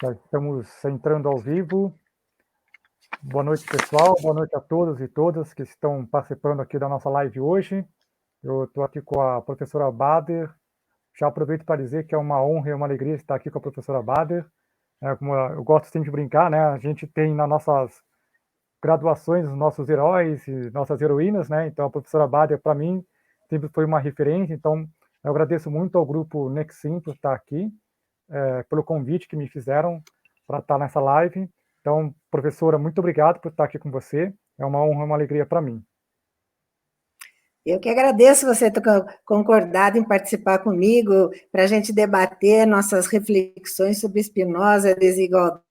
Já estamos entrando ao vivo. Boa noite, pessoal. Boa noite a todos e todas que estão participando aqui da nossa live hoje. Eu estou aqui com a professora Bader. Já aproveito para dizer que é uma honra e uma alegria estar aqui com a professora Bader. Como eu gosto sempre de brincar, né? A gente tem nas nossas graduações os nossos heróis e nossas heroínas, né? Então, a professora Bader, para mim, sempre foi uma referência. Então, eu agradeço muito ao grupo Nexim por estar aqui, pelo convite que me fizeram para estar nessa live. Então, professora, muito obrigado por estar aqui com você. É uma honra, uma alegria para mim. Eu que agradeço você ter concordado em participar comigo para a gente debater nossas reflexões sobre Spinoza, desigualdade,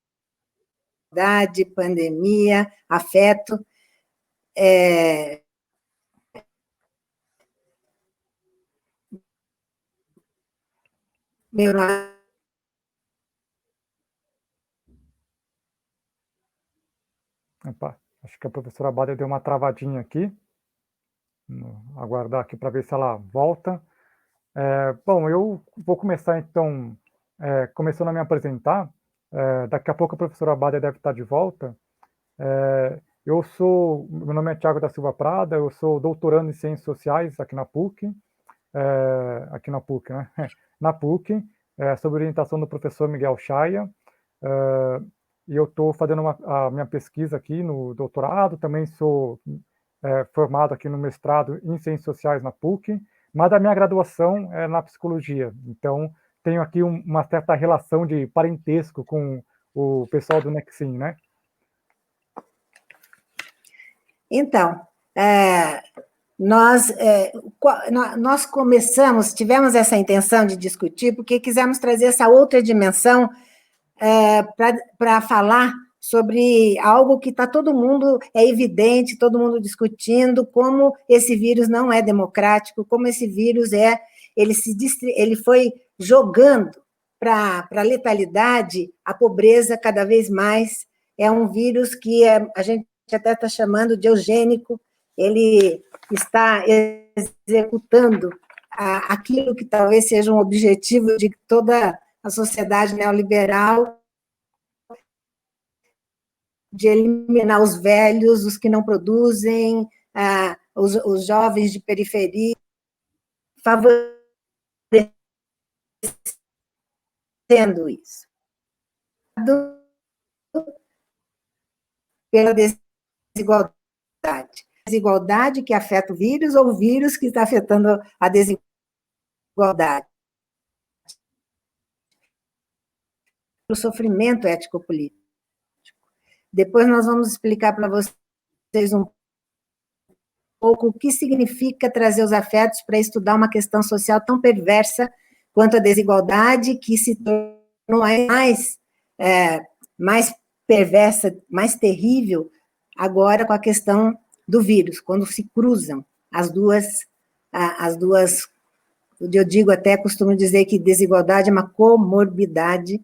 pandemia, afeto. Meu nome... Opa, acho que a professora Bader deu uma travadinha aqui. Vou aguardar aqui para ver se ela volta. Bom, eu vou começar então, começando a me apresentar. Daqui a pouco a professora Bader deve estar de volta. Meu nome é Tiago da Silva Prada, eu sou doutorando em Ciências Sociais aqui na PUC, né? Na PUC, sob orientação do professor Miguel Chaya, e eu estou fazendo a minha pesquisa aqui no doutorado, também sou formado aqui no mestrado em Ciências Sociais na PUC, mas a minha graduação é na psicologia, então tenho aqui uma certa relação de parentesco com o pessoal do Nexim, né? Então, nós tivemos essa intenção de discutir, porque quisemos trazer essa outra dimensão para falar sobre algo que está todo mundo, é evidente, todo mundo discutindo, como esse vírus não é democrático, como esse vírus ele foi jogando para a letalidade, a pobreza cada vez mais. É um vírus que a gente até está chamando de eugênico, ele está executando aquilo que talvez seja um objetivo de toda a sociedade neoliberal, de eliminar os velhos, os que não produzem, os jovens de periferia, favorecendo isso. Pela desigualdade. Desigualdade que afeta o vírus ou o vírus que está afetando a desigualdade. O sofrimento ético-político. Depois nós vamos explicar para vocês um pouco o que significa trazer os afetos para estudar uma questão social tão perversa quanto a desigualdade, que se tornou mais perversa, mais terrível, agora com a questão do vírus, quando se cruzam as duas, eu digo até, costumo dizer que desigualdade é uma comorbidade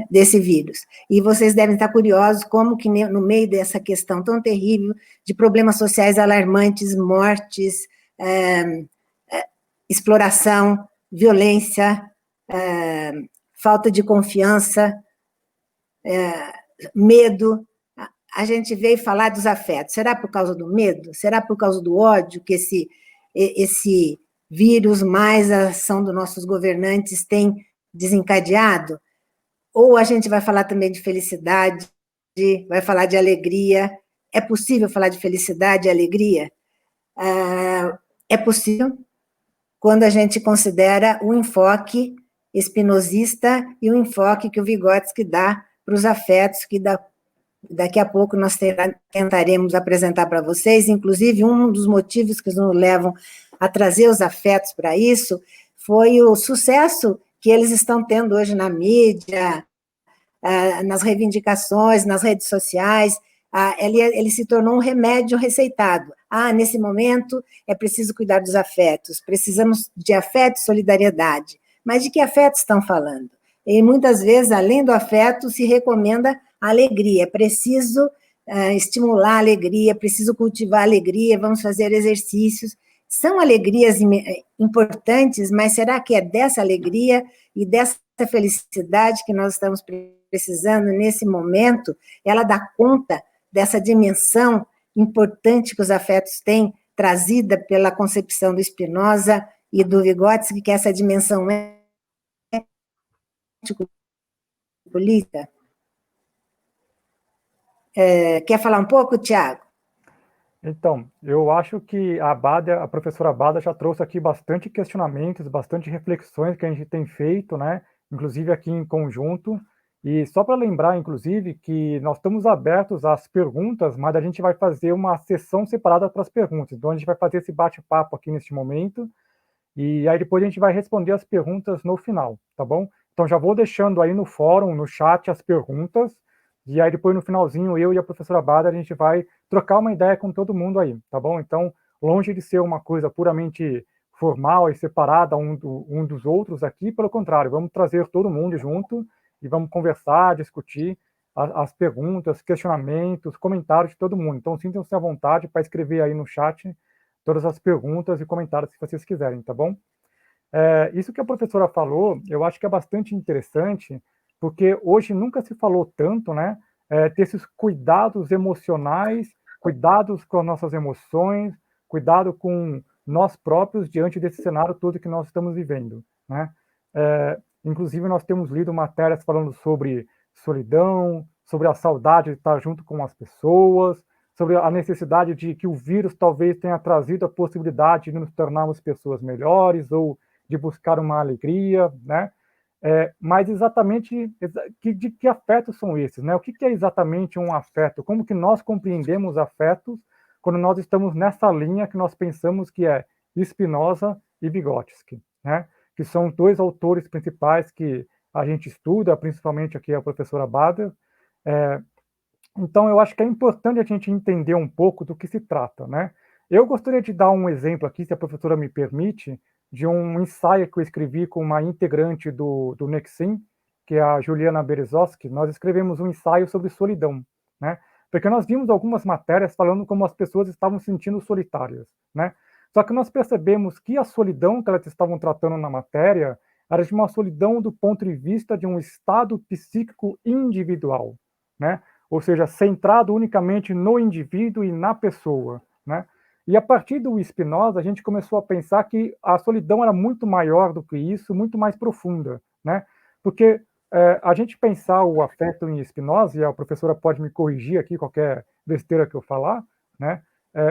desse vírus. E vocês devem estar curiosos como que no meio dessa questão tão terrível de problemas sociais alarmantes, mortes, exploração, violência, falta de confiança, medo, a gente veio falar dos afetos. Será por causa do medo? Será por causa do ódio que esse vírus, mais a ação dos nossos governantes, tem desencadeado? Ou a gente vai falar também de felicidade, vai falar de alegria? É possível falar de felicidade e alegria? É possível quando a gente considera o enfoque espinosista e o enfoque que o Vygotsky dá para os afetos, que daqui a pouco nós tentaremos apresentar para vocês. Inclusive, um dos motivos que nos levam a trazer os afetos para isso foi o sucesso que eles estão tendo hoje na mídia, nas reivindicações, nas redes sociais. Ele se tornou um remédio receitado. Nesse momento é preciso cuidar dos afetos, precisamos de afeto e solidariedade. Mas de que afetos estão falando? E muitas vezes, além do afeto, se recomenda a alegria. É preciso estimular a alegria, preciso cultivar a alegria, vamos fazer exercícios. São alegrias importantes, mas será que é dessa alegria e dessa felicidade que nós estamos precisando nesse momento, ela dá conta dessa dimensão importante que os afetos têm, trazida pela concepção do Spinoza e do Vygotsky, que essa dimensão ético-política. Quer falar um pouco, Tiago? Então, eu acho que a professora Bada já trouxe aqui bastante questionamentos, bastante reflexões que a gente tem feito, né? Inclusive aqui em conjunto. E só para lembrar, inclusive, que nós estamos abertos às perguntas, mas a gente vai fazer uma sessão separada para as perguntas. Então, a gente vai fazer esse bate-papo aqui neste momento, e aí depois a gente vai responder as perguntas no final, tá bom? Então, já vou deixando aí no fórum, no chat, as perguntas, e aí depois no finalzinho, eu e a professora Bada, a gente vai trocar uma ideia com todo mundo aí, tá bom? Então, longe de ser uma coisa puramente formal e separada um dos outros aqui, pelo contrário, vamos trazer todo mundo junto e vamos conversar, discutir as perguntas, questionamentos, comentários de todo mundo. Então, sintam-se à vontade para escrever aí no chat todas as perguntas e comentários que vocês quiserem, tá bom? Isso que a professora falou, eu acho que é bastante interessante, porque hoje nunca se falou tanto, né, ter esses cuidados emocionais, cuidados com as nossas emoções, cuidado com nós próprios diante desse cenário todo que nós estamos vivendo, né? Inclusive, nós temos lido matérias falando sobre solidão, sobre a saudade de estar junto com as pessoas, sobre a necessidade de que o vírus talvez tenha trazido a possibilidade de nos tornarmos pessoas melhores ou de buscar uma alegria, né? Mas exatamente de que afetos são esses, né? O que é exatamente um afeto? Como que nós compreendemos afetos quando nós estamos nessa linha que nós pensamos que é Spinoza e Vygotsky, né? Que são dois autores principais que a gente estuda, principalmente aqui a professora Bader. Então, eu acho que é importante a gente entender um pouco do que se trata, né? Eu gostaria de dar um exemplo aqui, se a professora me permite, de um ensaio que eu escrevi com uma integrante do Nexim, que é a Juliana Berezowski. Nós escrevemos um ensaio sobre solidão, né? Porque nós vimos algumas matérias falando como as pessoas estavam se sentindo solitárias, né? Só que nós percebemos que a solidão que elas estavam tratando na matéria era de uma solidão do ponto de vista de um estado psíquico individual, né? Ou seja, centrado unicamente no indivíduo e na pessoa, né? E a partir do Spinoza, a gente começou a pensar que a solidão era muito maior do que isso, muito mais profunda, né? Porque a gente pensar o afeto em Spinoza, e a professora pode me corrigir aqui qualquer besteira que eu falar, né?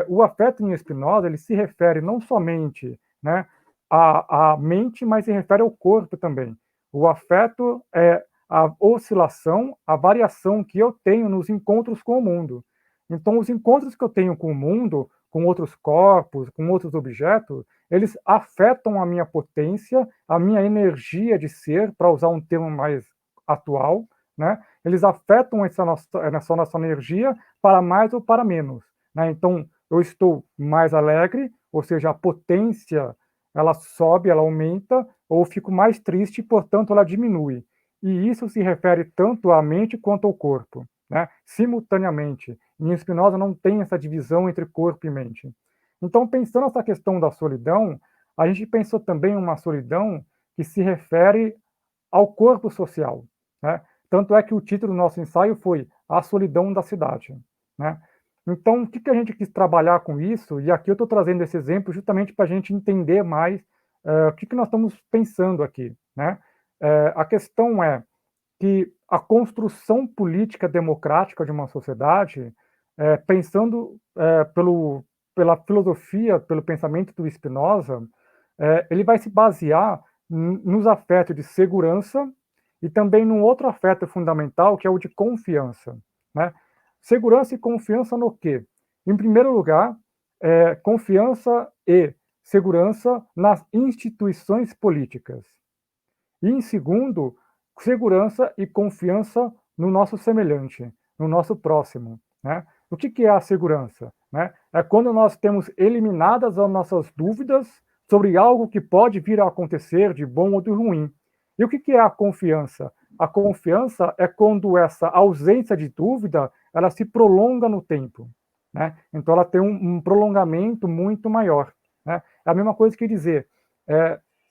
O afeto em Spinoza, ele se refere não somente, né, à mente, mas se refere ao corpo também. O afeto é a oscilação, a variação que eu tenho nos encontros com o mundo. Então, os encontros que eu tenho com o mundo, com outros corpos, com outros objetos, eles afetam a minha potência, a minha energia de ser, para usar um termo mais atual, né? Eles afetam essa nossa energia para mais ou para menos, né? Então, eu estou mais alegre, ou seja, a potência, ela sobe, ela aumenta, ou fico mais triste, portanto, ela diminui. E isso se refere tanto à mente quanto ao corpo, né? Simultaneamente. Em Spinoza não tem essa divisão entre corpo e mente. Então, pensando nessa questão da solidão, a gente pensou também uma solidão que se refere ao corpo social, né? Tanto é que o título do nosso ensaio foi A Solidão da Cidade, né? Então, o que a gente quis trabalhar com isso? E aqui eu estou trazendo esse exemplo justamente para a gente entender mais o que nós estamos pensando aqui, né? A questão é que a construção política democrática de uma sociedade, pensando pela filosofia, pelo pensamento do Spinoza, ele vai se basear nos afetos de segurança e também num outro afeto fundamental, que é o de confiança, né? Segurança e confiança no quê? Em primeiro lugar, confiança e segurança nas instituições políticas. E, em segundo, segurança e confiança no nosso semelhante, no nosso próximo, né? O que é a segurança, né? É quando nós temos eliminadas as nossas dúvidas sobre algo que pode vir a acontecer de bom ou de ruim. E o que é a confiança? A confiança é quando essa ausência de dúvida, ela se prolonga no tempo, né? Então ela tem um prolongamento muito maior, né? É a mesma coisa que dizer,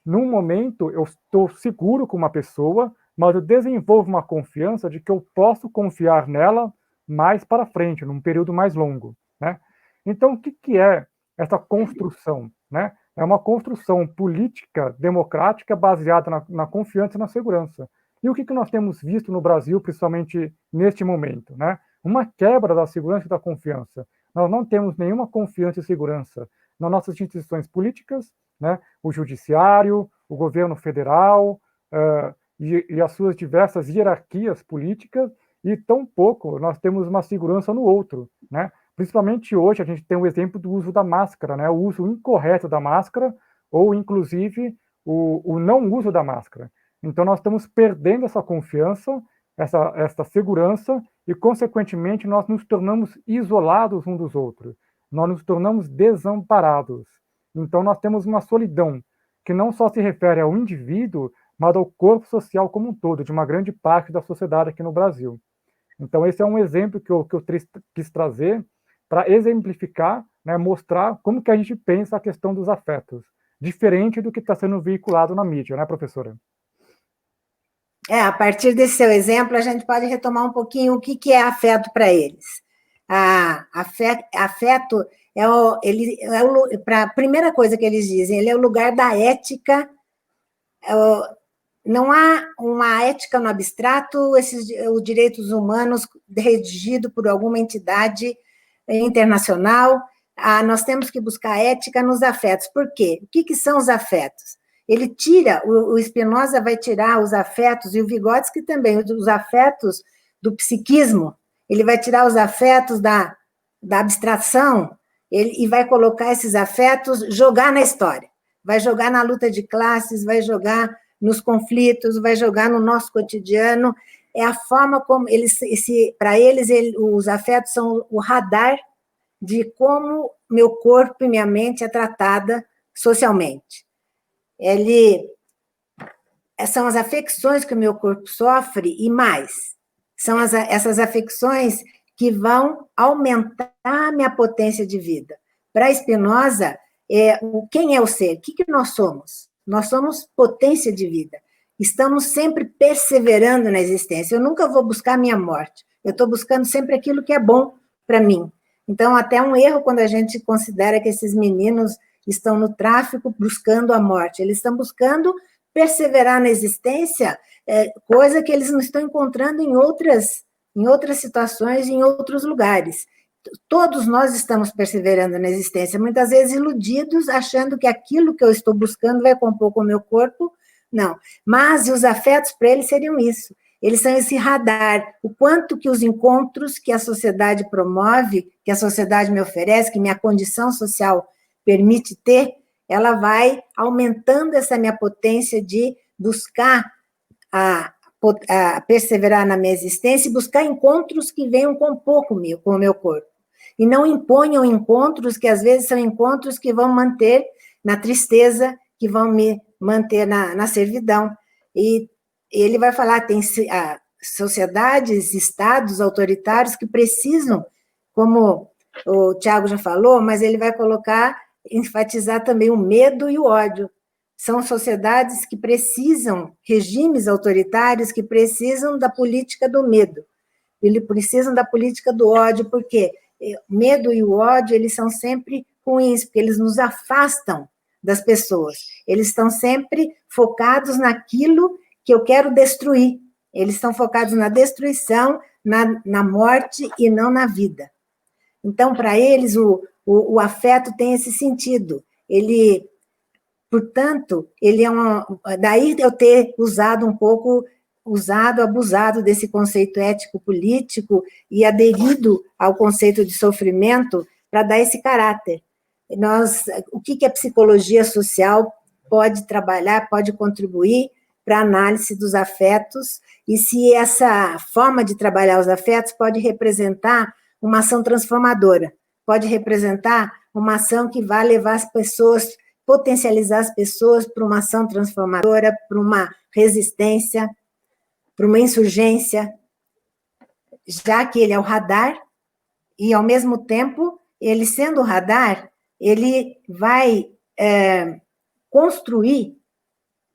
num momento eu estou seguro com uma pessoa, mas eu desenvolvo uma confiança de que eu posso confiar nela mais para frente, num período mais longo, né? Então, o que é essa construção, né? É uma construção política democrática baseada na confiança e na segurança. E o que nós temos visto no Brasil, principalmente neste momento, né? Uma quebra da segurança e da confiança. Nós não temos nenhuma confiança e segurança nas nossas instituições políticas, né? O judiciário, o governo federal e as suas diversas hierarquias políticas, e tampouco nós temos uma segurança no outro, né? Principalmente hoje a gente tem o exemplo do uso da máscara, né? O uso incorreto da máscara, ou inclusive o não uso da máscara. Então nós estamos perdendo essa confiança, essa segurança, e consequentemente nós nos tornamos isolados uns dos outros, nós nos tornamos desamparados. Então nós temos uma solidão que não só se refere ao indivíduo, mas ao corpo social como um todo, de uma grande parte da sociedade aqui no Brasil. Então esse é um exemplo que eu quis trazer para exemplificar, né, mostrar como que a gente pensa a questão dos afetos, diferente do que está sendo veiculado na mídia, né, professora? A partir desse seu exemplo, a gente pode retomar um pouquinho o que é afeto para eles. Afeto a primeira coisa que eles dizem, ele é o lugar da ética. Não há uma ética no abstrato, os direitos humanos redigido por alguma entidade internacional. Nós temos que buscar ética nos afetos. Por quê? O que são os afetos? Ele tira, o Spinoza vai tirar os afetos, e o Vygotsky também, os afetos do psiquismo, ele vai tirar os afetos da abstração, e vai colocar esses afetos, jogar na história, vai jogar na luta de classes, vai jogar nos conflitos, vai jogar no nosso cotidiano. É a forma como para eles, os afetos são o radar de como meu corpo e minha mente é tratada socialmente. São as afecções que o meu corpo sofre e mais. São essas afecções que vão aumentar a minha potência de vida. Para Spinoza, quem é o ser? O que nós somos? Nós somos potência de vida. Estamos sempre perseverando na existência. Eu nunca vou buscar a minha morte. Eu estou buscando sempre aquilo que é bom para mim. Então, até um erro quando a gente considera que esses meninos estão no tráfico buscando a morte. Eles estão buscando perseverar na existência, coisa que eles não estão encontrando em outras situações, em outros lugares. Todos nós estamos perseverando na existência, muitas vezes iludidos, achando que aquilo que eu estou buscando vai compor com o meu corpo. Não. Mas os afetos para eles seriam isso. Eles são esse radar, o quanto que os encontros que a sociedade promove, que a sociedade me oferece, que minha condição social permite ter, ela vai aumentando essa minha potência de buscar a perseverar na minha existência e buscar encontros que venham compor com o meu corpo. E não imponham encontros que, às vezes, são encontros que vão manter na tristeza, que vão me manter na servidão. E ele vai falar, tem sociedades, estados autoritários que precisam, como o Tiago já falou, mas ele vai enfatizar também o medo e o ódio. São sociedades que precisam, regimes autoritários que precisam da política do medo. Eles precisam da política do ódio, porque o medo e o ódio, eles são sempre ruins, porque eles nos afastam das pessoas. Eles estão sempre focados naquilo que eu quero destruir. Eles estão focados na destruição, na morte e não na vida. Então, para eles, o afeto tem esse sentido. Portanto, ele é daí eu ter abusado desse conceito ético-político e aderido ao conceito de sofrimento para dar esse caráter. O que a psicologia social pode trabalhar, pode contribuir para a análise dos afetos, e se essa forma de trabalhar os afetos pode representar uma ação transformadora, pode representar uma ação que vai levar as pessoas, potencializar as pessoas para uma ação transformadora, para uma resistência, para uma insurgência, já que ele é o radar, e, ao mesmo tempo, ele sendo o radar, ele vai construir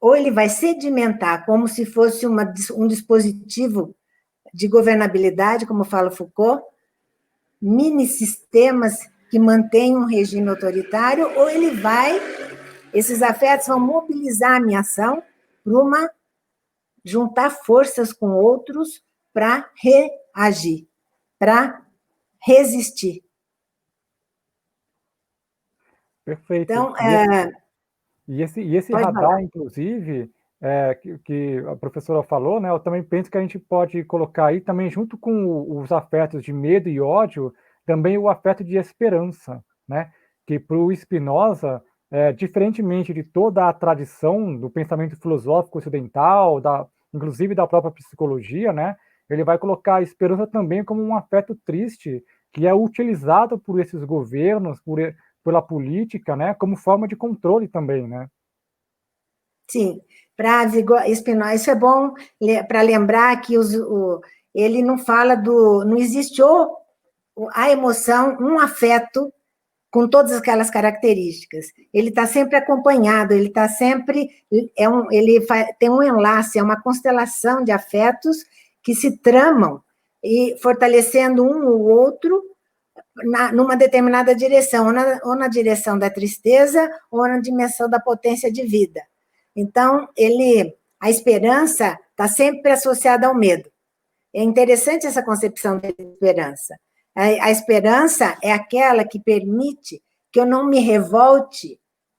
ou ele vai sedimentar como se fosse um dispositivo de governabilidade, como fala Foucault, mini sistemas que mantêm um regime autoritário, ou esses afetos vão mobilizar a minha ação para juntar forças com outros para reagir, para resistir. Perfeito. Então, E esse radar, falar. Inclusive, que a professora falou, né, eu também penso que a gente pode colocar aí também, junto com os afetos de medo e ódio, também o afeto de esperança, né? Que para o Spinoza, diferentemente de toda a tradição do pensamento filosófico ocidental, inclusive da própria psicologia, né? Ele vai colocar a esperança também como um afeto triste, que é utilizado por esses governos, pela política, né, como forma de controle também, né? Sim, para Spinoza, isso é bom para lembrar que ele não fala não existe a emoção, um afeto com todas aquelas características. Ele está sempre acompanhado, ele está sempre tem um enlace, é uma constelação de afetos que se tramam e fortalecendo um ou outro numa determinada direção, ou na direção da tristeza, ou na dimensão da potência de vida. Então, a esperança está sempre associada ao medo. É interessante essa concepção de esperança. A esperança é aquela que permite que eu não me revolte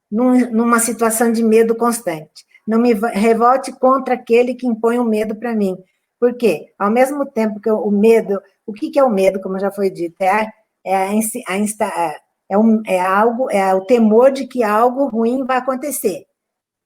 numa situação de medo constante. Não me revolte contra aquele que impõe o medo para mim. Por quê? Ao mesmo tempo que o medo... O que é o medo, como já foi dito? É o temor de que algo ruim vai acontecer.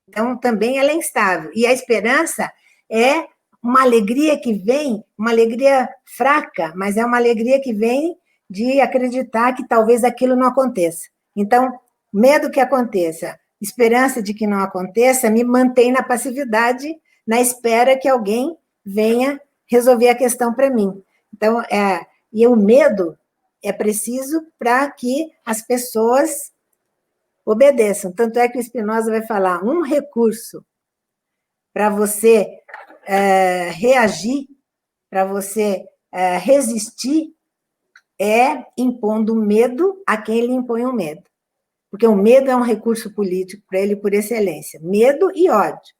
Então, também ela é instável. E a esperança é uma alegria que vem, uma alegria fraca, mas é uma alegria que vem de acreditar que talvez aquilo não aconteça. Então, medo que aconteça, esperança de que não aconteça, me mantém na passividade, na espera que alguém venha resolver a questão para mim. Então, e o medo é preciso para que as pessoas obedeçam. Tanto é que o Spinoza vai falar, um recurso para você reagir, para você resistir, é impondo medo a quem lhe impõe o medo. Porque o medo é um recurso político para ele por excelência. Medo e ódio.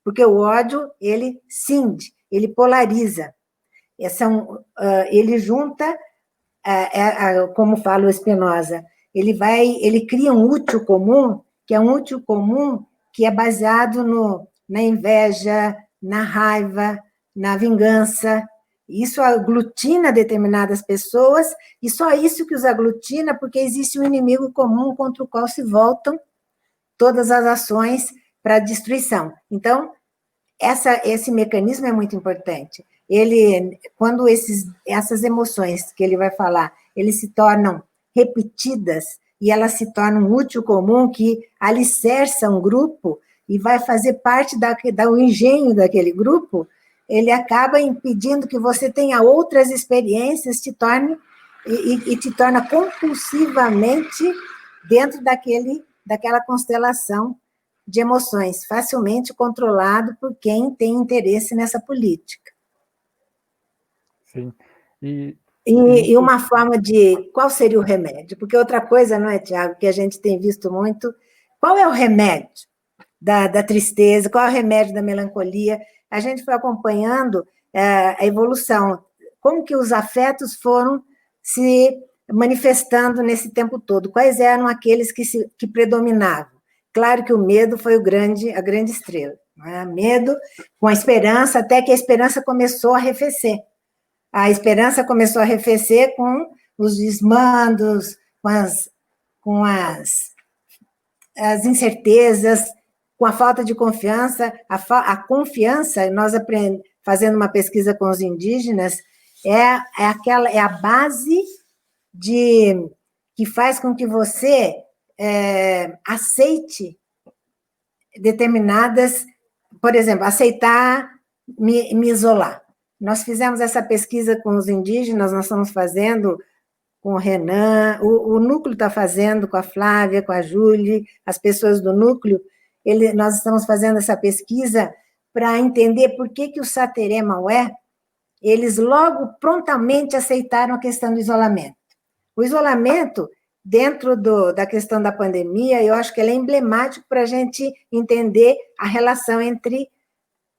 Porque o ódio, ele cinde, ele polariza. Ele junta, como fala o Spinoza, ele cria um útil comum, que é um útil comum que é baseado na inveja, na raiva, na vingança. Isso aglutina determinadas pessoas, e só isso que os aglutina, porque existe um inimigo comum contra o qual se voltam todas as ações para a destruição. Então, esse mecanismo é muito importante. Quando essas emoções que ele vai falar, eles se tornam repetidas, e elas se tornam um útil comum que alicerça um grupo e vai fazer parte do engenho daquele grupo, ele acaba impedindo que você tenha outras experiências, te torna compulsivamente dentro daquela constelação de emoções, facilmente controlado por quem tem interesse nessa política. Sim. E uma forma de... Qual seria o remédio? Porque outra coisa, não é, Tiago, que a gente tem visto muito, qual é o remédio da tristeza, qual é o remédio da melancolia? A gente foi acompanhando a evolução, como que os afetos foram se manifestando nesse tempo todo, quais eram aqueles que predominavam. Claro que o medo foi a grande estrela, né? Medo com a esperança, até que a esperança começou a arrefecer. A esperança começou a arrefecer com os desmandos, com as incertezas, com a falta de confiança. A confiança, nós fazendo uma pesquisa com os indígenas, é a base que faz com que você aceite determinadas, por exemplo, aceitar me isolar. Nós fizemos essa pesquisa com os indígenas, nós estamos fazendo com o Renan, o núcleo está fazendo com a Flávia, com a Júlia, as pessoas do núcleo, nós estamos fazendo essa pesquisa para entender por que o Sateré Maué, eles logo prontamente aceitaram a questão do isolamento. O isolamento, dentro da questão da pandemia, eu acho que ele é emblemático para a gente entender a relação entre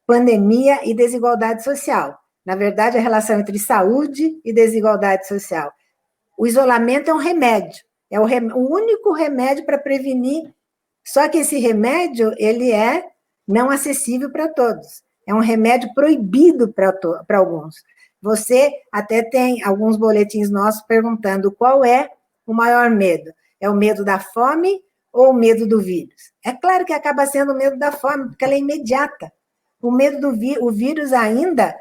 pandemia e desigualdade social. Na verdade, a relação entre saúde e desigualdade social. O isolamento é um remédio, é o único remédio para prevenir, só que esse remédio, ele é não acessível para todos. É um remédio proibido para alguns. Você até tem alguns boletins nossos perguntando qual é o maior medo. É o medo da fome ou o medo do vírus? É claro que acaba sendo o medo da fome, porque ela é imediata. O medo do o vírus ainda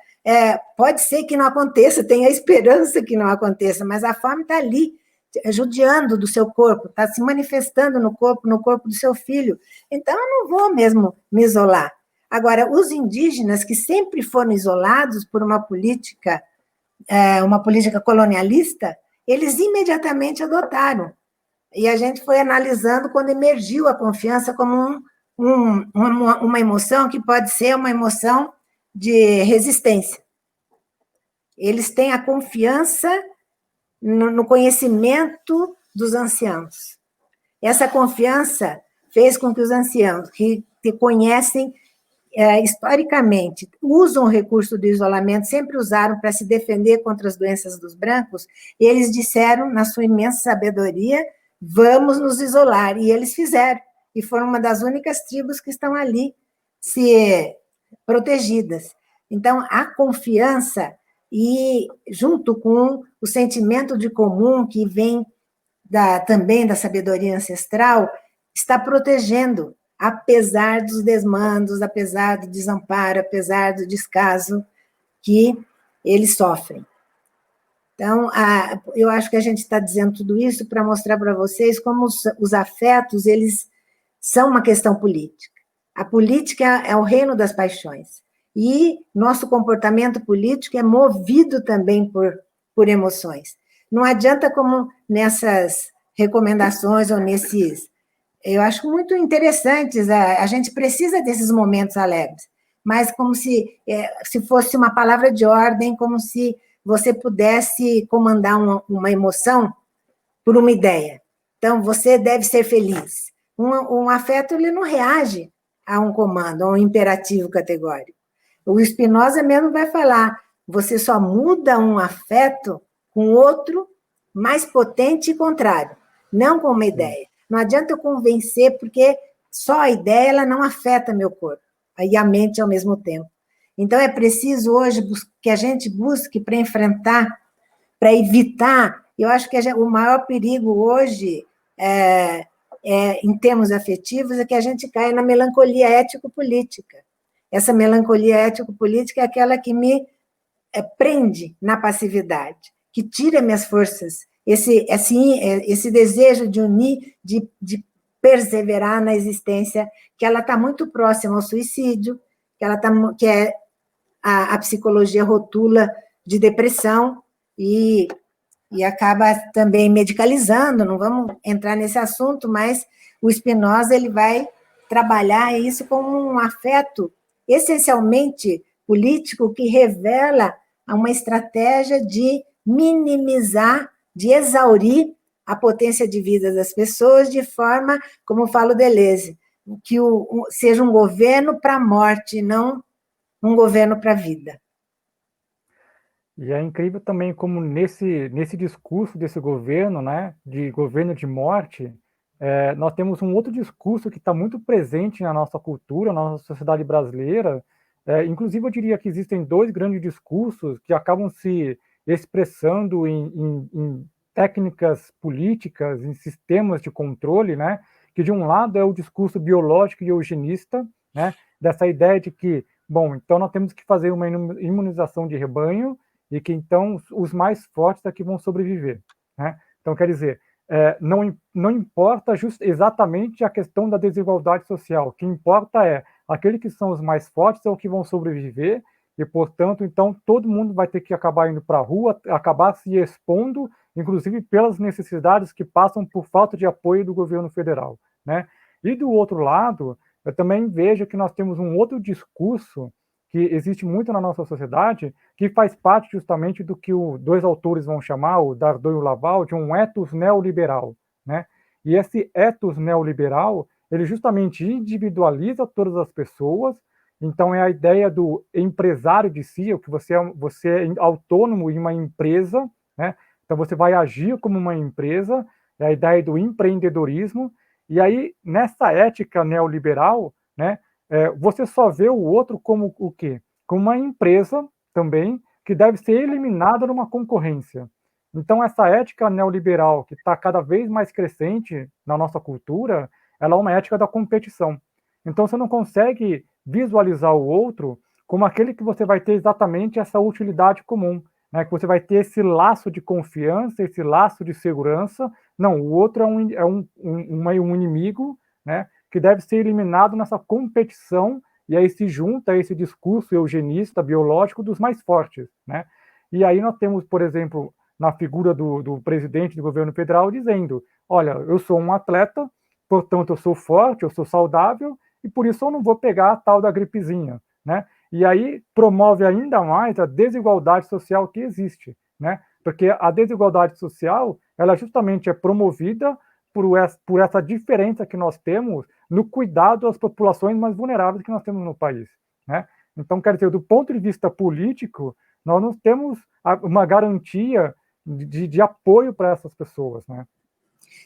pode ser que não aconteça, tem a esperança que não aconteça, mas a fome está ali, judiando do seu corpo, está se manifestando no corpo do seu filho. Então, eu não vou mesmo me isolar. Agora, os indígenas, que sempre foram isolados por uma política colonialista, eles imediatamente adotaram. E a gente foi analisando quando emergiu a confiança como uma emoção que pode ser uma emoção de resistência. Eles têm a confiança no conhecimento dos anciãos. Essa confiança fez com que os anciãos, que conhecem historicamente, usam o recurso do isolamento, sempre usaram para se defender contra as doenças dos brancos, e eles disseram, na sua imensa sabedoria, vamos nos isolar, e eles fizeram, e foram uma das únicas tribos que estão ali protegidas. Então, a confiança, e junto com o sentimento de comum que vem também da sabedoria ancestral, está protegendo, apesar dos desmandos, apesar do desamparo, apesar do descaso que eles sofrem. Então, eu acho que a gente está dizendo tudo isso para mostrar para vocês como os afetos, eles são uma questão política. A política é o reino das paixões. E nosso comportamento político é movido também por emoções. Não adianta como nessas recomendações ou nesses... Eu acho muito interessantes, a gente precisa desses momentos alegres, mas como se fosse uma palavra de ordem, como se você pudesse comandar uma emoção por uma ideia. Então, você deve ser feliz. Um afeto, ele não reage a um comando, a um imperativo categórico. O Spinoza mesmo vai falar, você só muda um afeto com outro mais potente e contrário, não com uma ideia. Não adianta eu convencer, porque só a ideia ela não afeta meu corpo, e a mente ao mesmo tempo. Então, é preciso hoje que a gente busque para enfrentar, para evitar. Eu acho que o maior perigo hoje, em termos afetivos, é que a gente caia na melancolia ético-política. Essa melancolia ético-política é aquela que me prende na passividade, que tira minhas forças, esse desejo de unir, de perseverar na existência, que ela está muito próxima ao suicídio, que a psicologia rotula de depressão e acaba também medicalizando, não vamos entrar nesse assunto, mas o Spinoza ele vai trabalhar isso como um afeto essencialmente político que revela uma estratégia de minimizar, de exaurir a potência de vida das pessoas de forma, como fala o Deleuze, que seja um governo para a morte, não um governo para a vida. E é incrível também como nesse discurso desse governo, né, de governo de morte, nós temos um outro discurso que está muito presente na nossa cultura, na nossa sociedade brasileira. Inclusive, eu diria que existem dois grandes discursos que acabam se expressando em técnicas políticas, em sistemas de controle, né, que de um lado é o discurso biológico e eugenista, né, dessa ideia de que, bom, então nós temos que fazer uma imunização de rebanho, e que então os mais fortes é que vão sobreviver, né? Então, quer dizer, não importa exatamente a questão da desigualdade social, o que importa é aqueles que são os mais fortes é o que vão sobreviver, e, portanto, então, todo mundo vai ter que acabar indo para a rua, acabar se expondo, inclusive pelas necessidades que passam por falta de apoio do governo federal, né? E, do outro lado, eu também vejo que nós temos um outro discurso que existe muito na nossa sociedade, que faz parte justamente do que os dois autores vão chamar, o Dardot e o Laval, de um ethos neoliberal, né? E esse ethos neoliberal, ele justamente individualiza todas as pessoas, então é a ideia do empresário de si, o que você é autônomo em uma empresa, né? Então você vai agir como uma empresa, é a ideia do empreendedorismo, e aí nessa ética neoliberal, né, você só vê o outro como o quê? Como uma empresa também que deve ser eliminada numa concorrência. Então, essa ética neoliberal, que está cada vez mais crescente na nossa cultura, ela é uma ética da competição. Então, você não consegue visualizar o outro como aquele que você vai ter exatamente essa utilidade comum, né? Que você vai ter esse laço de confiança, esse laço de segurança. Não, o outro um inimigo, né? Que deve ser eliminado nessa competição, e aí se junta esse discurso eugenista, biológico, dos mais fortes, né? E aí nós temos, por exemplo, na figura do presidente do governo federal dizendo, olha, eu sou um atleta, portanto eu sou forte, eu sou saudável, e por isso eu não vou pegar a tal da gripezinha, né? E aí promove ainda mais a desigualdade social que existe, né? Porque a desigualdade social, ela justamente é promovida por essa diferença que nós temos no cuidado às populações mais vulneráveis que nós temos no país, né? Então, quer dizer, do ponto de vista político, nós não temos uma garantia de apoio para essas pessoas, né?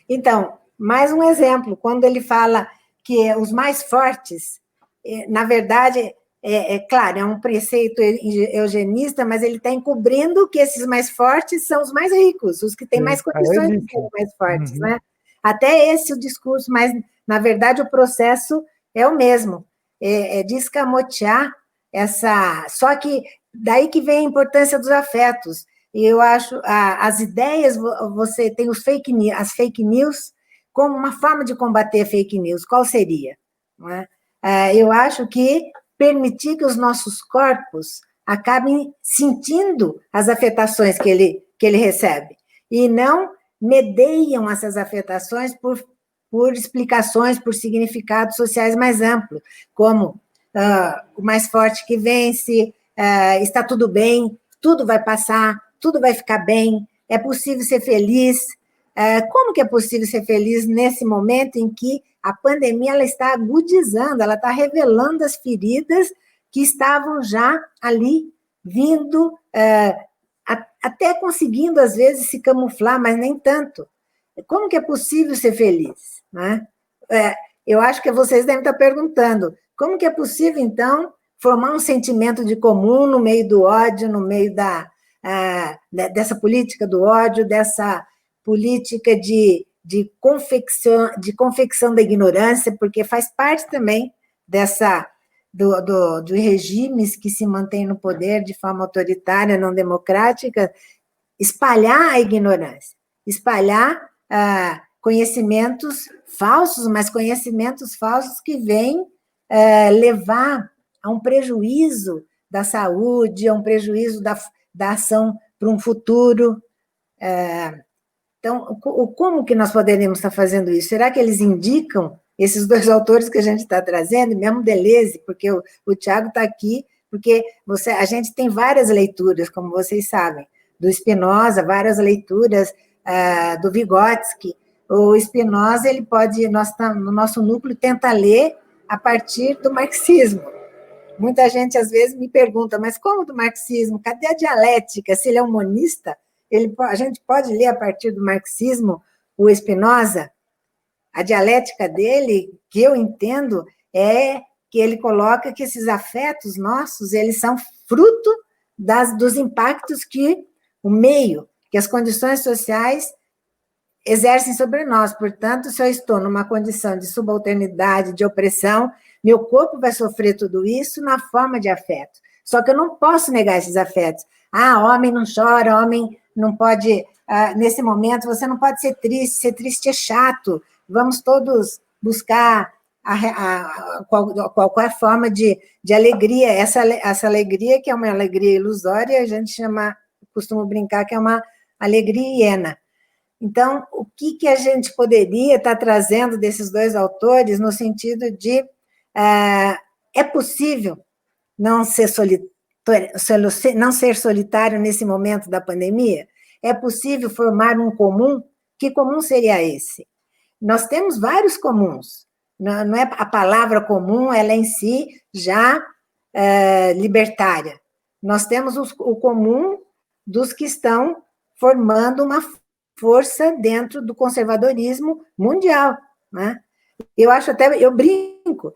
Então, mais um exemplo, quando ele fala que os mais fortes, na verdade, claro, é um preceito eugenista, mas ele está encobrindo que esses mais fortes são os mais ricos, os que têm mais condições de serem mais fortes, né? Até esse o discurso, mas, na verdade, o processo é o mesmo, de escamotear essa... Só que daí que vem a importância dos afetos. E eu acho, as ideias, você tem as fake news como uma forma de combater fake news. Qual seria? Não é? Eu acho que permitir que os nossos corpos acabem sentindo as afetações que ele recebe, e não medeiam essas afetações por explicações, por significados sociais mais amplos, como o mais forte que vence, está tudo bem, tudo vai passar, tudo vai ficar bem, é possível ser feliz. Como que é possível ser feliz nesse momento em que a pandemia ela está agudizando, ela está revelando as feridas que estavam já ali, vindo, até conseguindo, às vezes, se camuflar, mas nem tanto. Como que é possível ser feliz? Né? Eu acho que vocês devem estar perguntando, como que é possível, então, formar um sentimento de comum no meio do ódio, no meio dessa política do ódio, dessa política de confecção da ignorância, porque faz parte também dos regimes que se mantêm no poder de forma autoritária, não democrática, espalhar a ignorância, espalhar conhecimentos falsos, mas conhecimentos falsos que vêm levar a um prejuízo da saúde, a um prejuízo da ação para um futuro. Então, como que nós poderíamos estar fazendo isso? Será que eles indicam esses dois autores que a gente está trazendo, mesmo Deleuze, porque o Tiago está aqui, porque a gente tem várias leituras, como vocês sabem, do Spinoza, várias leituras do Vygotsky. O Spinoza, ele pode, no nosso núcleo, tenta ler a partir do marxismo. Muita gente, às vezes, me pergunta, mas como do marxismo? Cadê a dialética? Se ele é um monista, a gente pode ler a partir do marxismo o Spinoza? A dialética dele, que eu entendo, é que ele coloca que esses afetos nossos, eles são fruto dos impactos que o meio, que as condições sociais exercem sobre nós. Portanto, se eu estou numa condição de subalternidade, de opressão, meu corpo vai sofrer tudo isso na forma de afeto. Só que eu não posso negar esses afetos. Homem não chora, homem não pode... nesse momento, você não pode ser triste é chato. Vamos todos buscar qualquer forma de alegria. Essa alegria, que é uma alegria ilusória, a gente costumo brincar que é uma alegria hiena. Então, o que a gente poderia estar trazendo desses dois autores no sentido de É possível não ser solitário nesse momento da pandemia? É possível formar um comum? Que comum seria esse? Nós temos vários comuns. Não é a palavra comum, ela em si já libertária. Nós temos o comum dos que estão formando uma força dentro do conservadorismo mundial, né? Eu brinco,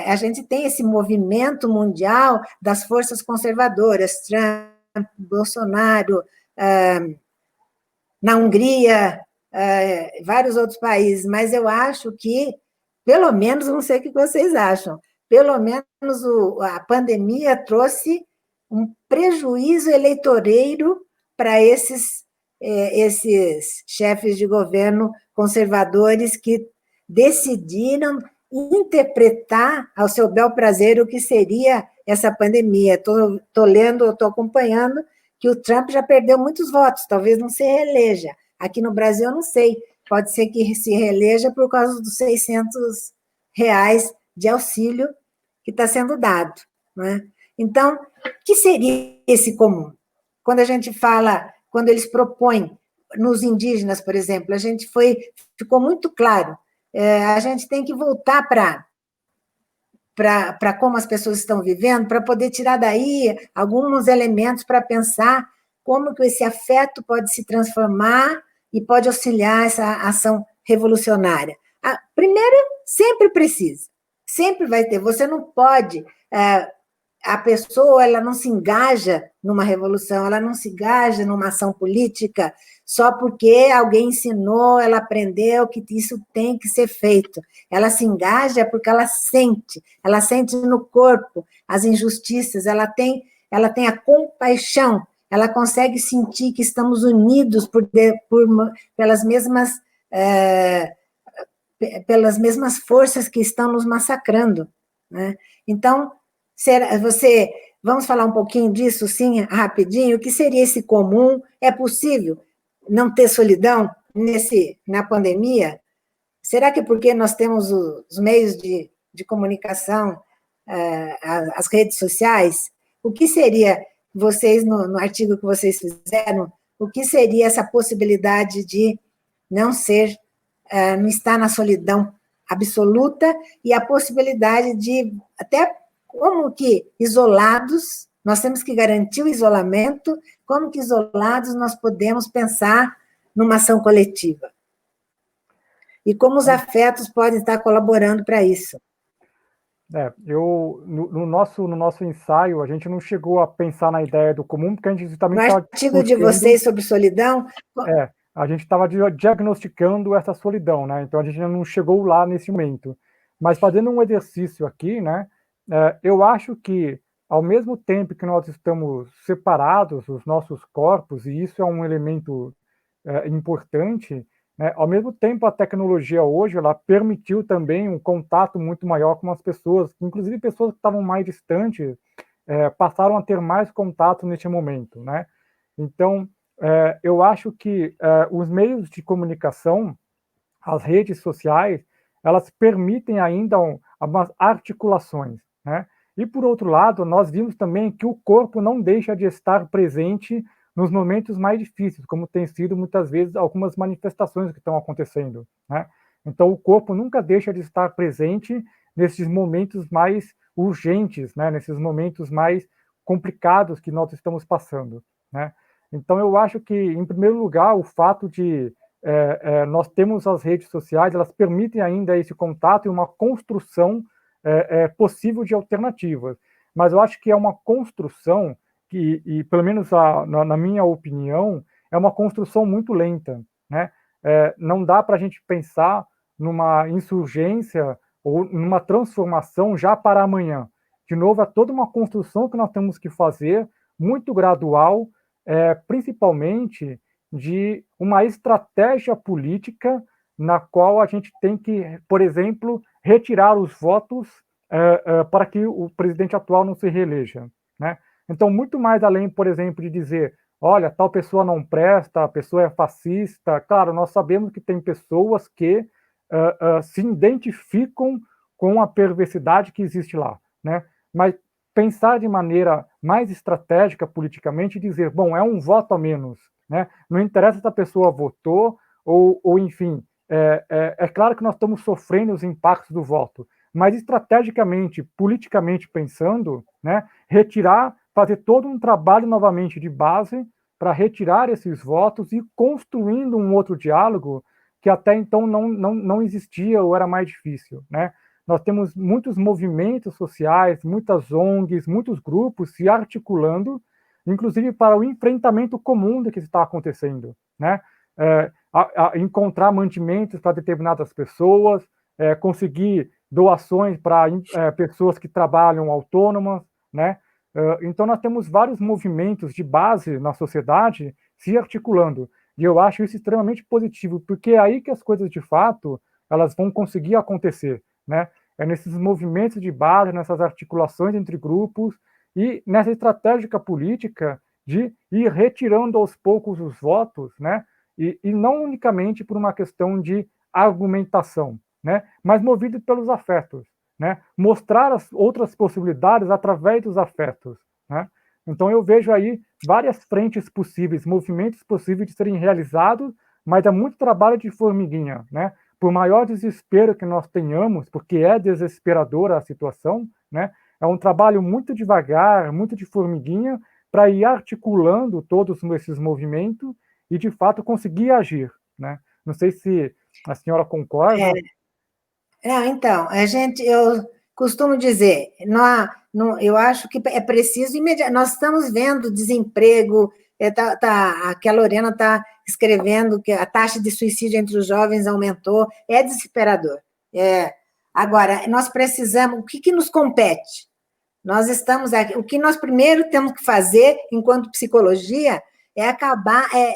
a gente tem esse movimento mundial das forças conservadoras, Trump, Bolsonaro, na Hungria, vários outros países, mas eu acho que, pelo menos, não sei o que vocês acham, pelo menos a pandemia trouxe um prejuízo eleitoreiro para esses chefes de governo conservadores que decidiram interpretar ao seu bel prazer o que seria essa pandemia. Estou lendo, estou acompanhando que o Trump já perdeu muitos votos, talvez não se reeleja. Aqui no Brasil, eu não sei, pode ser que se reeleja por causa dos R$ 600 de auxílio que está sendo dado, né? Então, o que seria esse comum? Quando a gente fala, quando eles propõem nos indígenas, por exemplo, ficou muito claro, a gente tem que voltar para como as pessoas estão vivendo, para poder tirar daí alguns elementos para pensar como que esse afeto pode se transformar e pode auxiliar essa ação revolucionária. Primeiro, sempre precisa, sempre vai ter. Você não pode... A pessoa ela não se engaja numa revolução, ela não se engaja numa ação política só porque alguém ensinou, ela aprendeu que isso tem que ser feito. Ela se engaja porque ela sente no corpo as injustiças, ela tem a compaixão, ela consegue sentir que estamos unidos pelas mesmas forças que estão nos massacrando, né? Então, vamos falar um pouquinho disso, sim, rapidinho? O que seria esse comum? É possível não ter solidão na pandemia? Será que porque nós temos os meios de comunicação, as redes sociais? O que seria, vocês, no artigo que vocês fizeram, o que seria essa possibilidade de não estar na solidão absoluta e a possibilidade de, até como que isolados, nós temos que garantir o isolamento, como que isolados nós podemos pensar numa ação coletiva? E como os afetos podem estar colaborando para isso? No nosso ensaio, a gente não chegou a pensar na ideia do comum, porque a gente também estava... No artigo de vocês sobre solidão... a gente estava diagnosticando essa solidão, né? Então a gente não chegou lá nesse momento. Mas fazendo um exercício aqui, né? Eu acho que, ao mesmo tempo que nós estamos separados, os nossos corpos, e isso é um elemento importante, né? Ao mesmo tempo, a tecnologia hoje ela permitiu também um contato muito maior com as pessoas, inclusive pessoas que estavam mais distantes passaram a ter mais contato neste momento, né? Então, eu acho que os meios de comunicação, as redes sociais, elas permitem ainda algumas articulações, né? E, por outro lado, nós vimos também que o corpo não deixa de estar presente nos momentos mais difíceis, como tem sido, muitas vezes, algumas manifestações que estão acontecendo, né? Então, o corpo nunca deixa de estar presente nesses momentos mais urgentes, né? Nesses momentos mais complicados que nós estamos passando, né? Então, eu acho que, em primeiro lugar, o fato de nós temos as redes sociais, elas permitem ainda esse contato e uma construção possível de alternativas. Mas eu acho que é uma construção que, e pelo menos na minha opinião, é uma construção muito lenta, né? Não dá para a gente pensar numa insurgência ou numa transformação já para amanhã. De novo, é toda uma construção que nós temos que fazer, muito gradual, principalmente de uma estratégia política na qual a gente tem que, por exemplo, retirar os votos para que o presidente atual não se reeleja, né? Então, muito mais além, por exemplo, de dizer, olha, tal pessoa não presta, a pessoa é fascista. Claro, nós sabemos que tem pessoas que se identificam com a perversidade que existe lá, né? Mas pensar de maneira mais estratégica politicamente e dizer, bom, é um voto a menos, né? Não interessa se a pessoa votou ou enfim, é claro que nós estamos sofrendo os impactos do voto, mas estrategicamente, politicamente pensando, né, retirar, fazer todo um trabalho novamente de base para retirar esses votos e construindo um outro diálogo que até então não existia ou era mais difícil, né? Nós temos muitos movimentos sociais, muitas ONGs, muitos grupos se articulando, inclusive para o enfrentamento comum do que está acontecendo, né? Encontrar mantimentos para determinadas pessoas, conseguir doações para pessoas que trabalham autônomas, né? Então, nós temos vários movimentos de base na sociedade se articulando, e eu acho isso extremamente positivo, porque é aí que as coisas, de fato, elas vão conseguir acontecer, né? É nesses movimentos de base, nessas articulações entre grupos, e nessa estratégia política de ir retirando aos poucos os votos, né? E não unicamente por uma questão de argumentação, né? Mas movido pelos afetos, né? Mostrar as outras possibilidades através dos afetos, né? Então eu vejo aí várias frentes possíveis, movimentos possíveis de serem realizados, mas é muito trabalho de formiguinha, né? Por maior desespero que nós tenhamos, porque é desesperadora a situação, né? É um trabalho muito devagar, muito de formiguinha, para ir articulando todos esses movimentos e, de fato, conseguir agir, né? Não sei se a senhora concorda. Então, eu costumo dizer, eu acho que é preciso imediatamente. Nós estamos vendo desemprego, aqui a Lorena está escrevendo que a taxa de suicídio entre os jovens aumentou, é desesperador. Agora, nós precisamos, o que nos compete? Nós estamos aqui, o que nós primeiro temos que fazer, enquanto psicologia,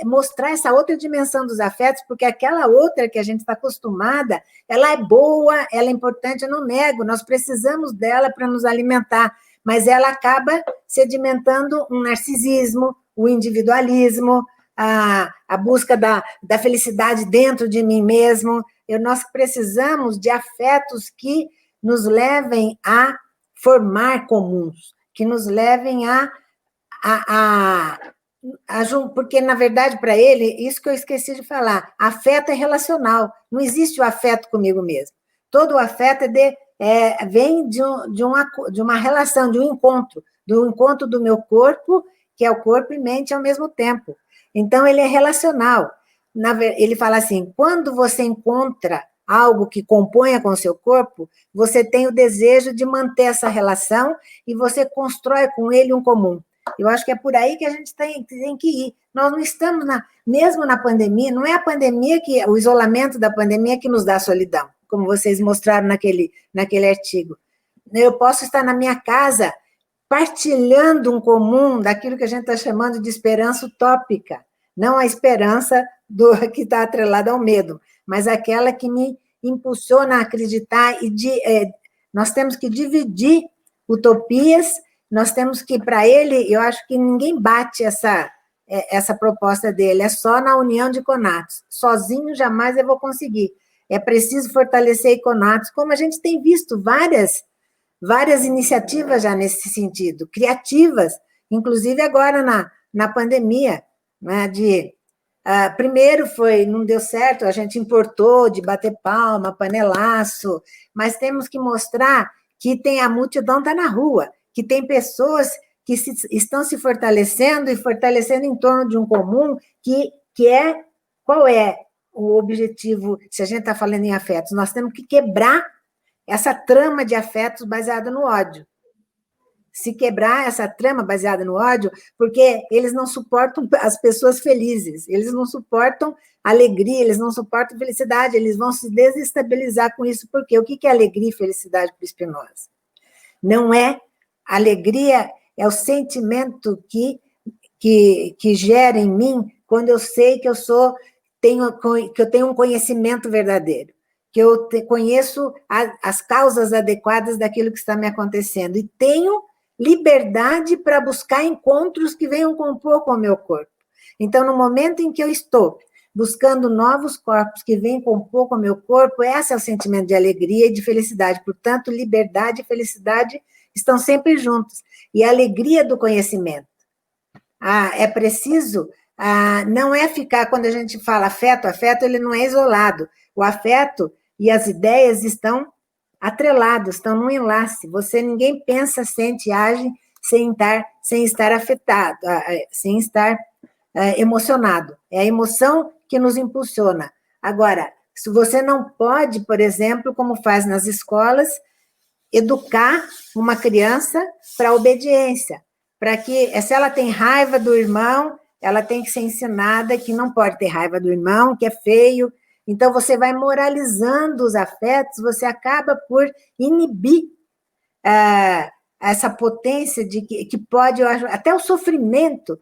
mostrar essa outra dimensão dos afetos, porque aquela outra que a gente está acostumada, ela é boa, ela é importante, eu não nego, nós precisamos dela para nos alimentar, mas ela acaba sedimentando um narcisismo, o individualismo, a busca da felicidade dentro de mim mesmo. Nós precisamos de afetos que nos levem a formar comuns, que nos levem porque, na verdade, para ele, isso que eu esqueci de falar, afeto é relacional, não existe o afeto comigo mesmo. Todo o afeto vem de uma relação, de um encontro, do encontro do meu corpo, que é o corpo e mente ao mesmo tempo. Então, ele é relacional. Ele fala assim, quando você encontra algo que componha com o seu corpo, você tem o desejo de manter essa relação e você constrói com ele um comum. Eu acho que é por aí que a gente tem que ir. Nós não estamos, mesmo na pandemia, não é a pandemia, o isolamento da pandemia que nos dá solidão, como vocês mostraram naquele artigo. Eu posso estar na minha casa partilhando um comum daquilo que a gente está chamando de esperança utópica, não a esperança que está atrelada ao medo, mas aquela que me impulsiona a acreditar nós temos que dividir utopias. Nós temos que, para ele, eu acho que ninguém bate essa proposta dele, é só na união de conatos. Sozinho, jamais eu vou conseguir. É preciso fortalecer conatos, como a gente tem visto várias iniciativas já nesse sentido, criativas, inclusive agora na pandemia, né, primeiro não deu certo, a gente importou de bater palma, panelaço, mas temos que mostrar que a multidão está na rua, que tem pessoas que estão se fortalecendo e fortalecendo em torno de um comum qual é o objetivo, se a gente está falando em afetos, nós temos que quebrar essa trama de afetos baseada no ódio. Se quebrar essa trama baseada no ódio, porque eles não suportam as pessoas felizes, eles não suportam alegria, eles não suportam felicidade, eles vão se desestabilizar com isso, porque o que é alegria e felicidade para o Spinoza? Não é alegria, é o sentimento que gera em mim quando eu sei que eu tenho um conhecimento verdadeiro, que eu conheço as causas adequadas daquilo que está me acontecendo e tenho liberdade para buscar encontros que venham compor com o meu corpo. Então, no momento em que eu estou buscando novos corpos que vêm compor com o meu corpo, esse é o sentimento de alegria e de felicidade. Portanto, liberdade e felicidade estão sempre juntos. E a alegria do conhecimento. É preciso, não é ficar, quando a gente fala afeto ele não é isolado. O afeto e as ideias estão atrelados, estão num enlace. Ninguém pensa, sente, age sem estar afetado, sem estar emocionado. É a emoção que nos impulsiona. Agora, se você não pode, por exemplo, como faz nas escolas, educar uma criança para a obediência, para que, se ela tem raiva do irmão, ela tem que ser ensinada que não pode ter raiva do irmão, que é feio. Então, você vai moralizando os afetos, você acaba por inibir essa potência de que pode, até o sofrimento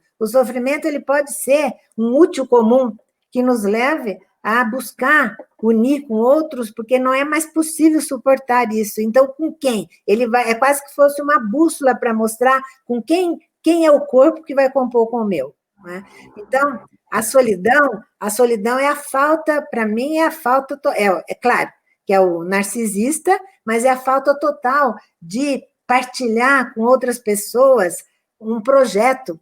ele pode ser um útil comum que nos leve a buscar unir com outros, porque não é mais possível suportar isso. Então, com quem? É quase que fosse uma bússola para mostrar com quem é o corpo que vai compor com o meu. Né? Então, a solidão é a falta, para mim, é a falta, é claro, que é o narcisista, mas é a falta total de partilhar com outras pessoas um projeto,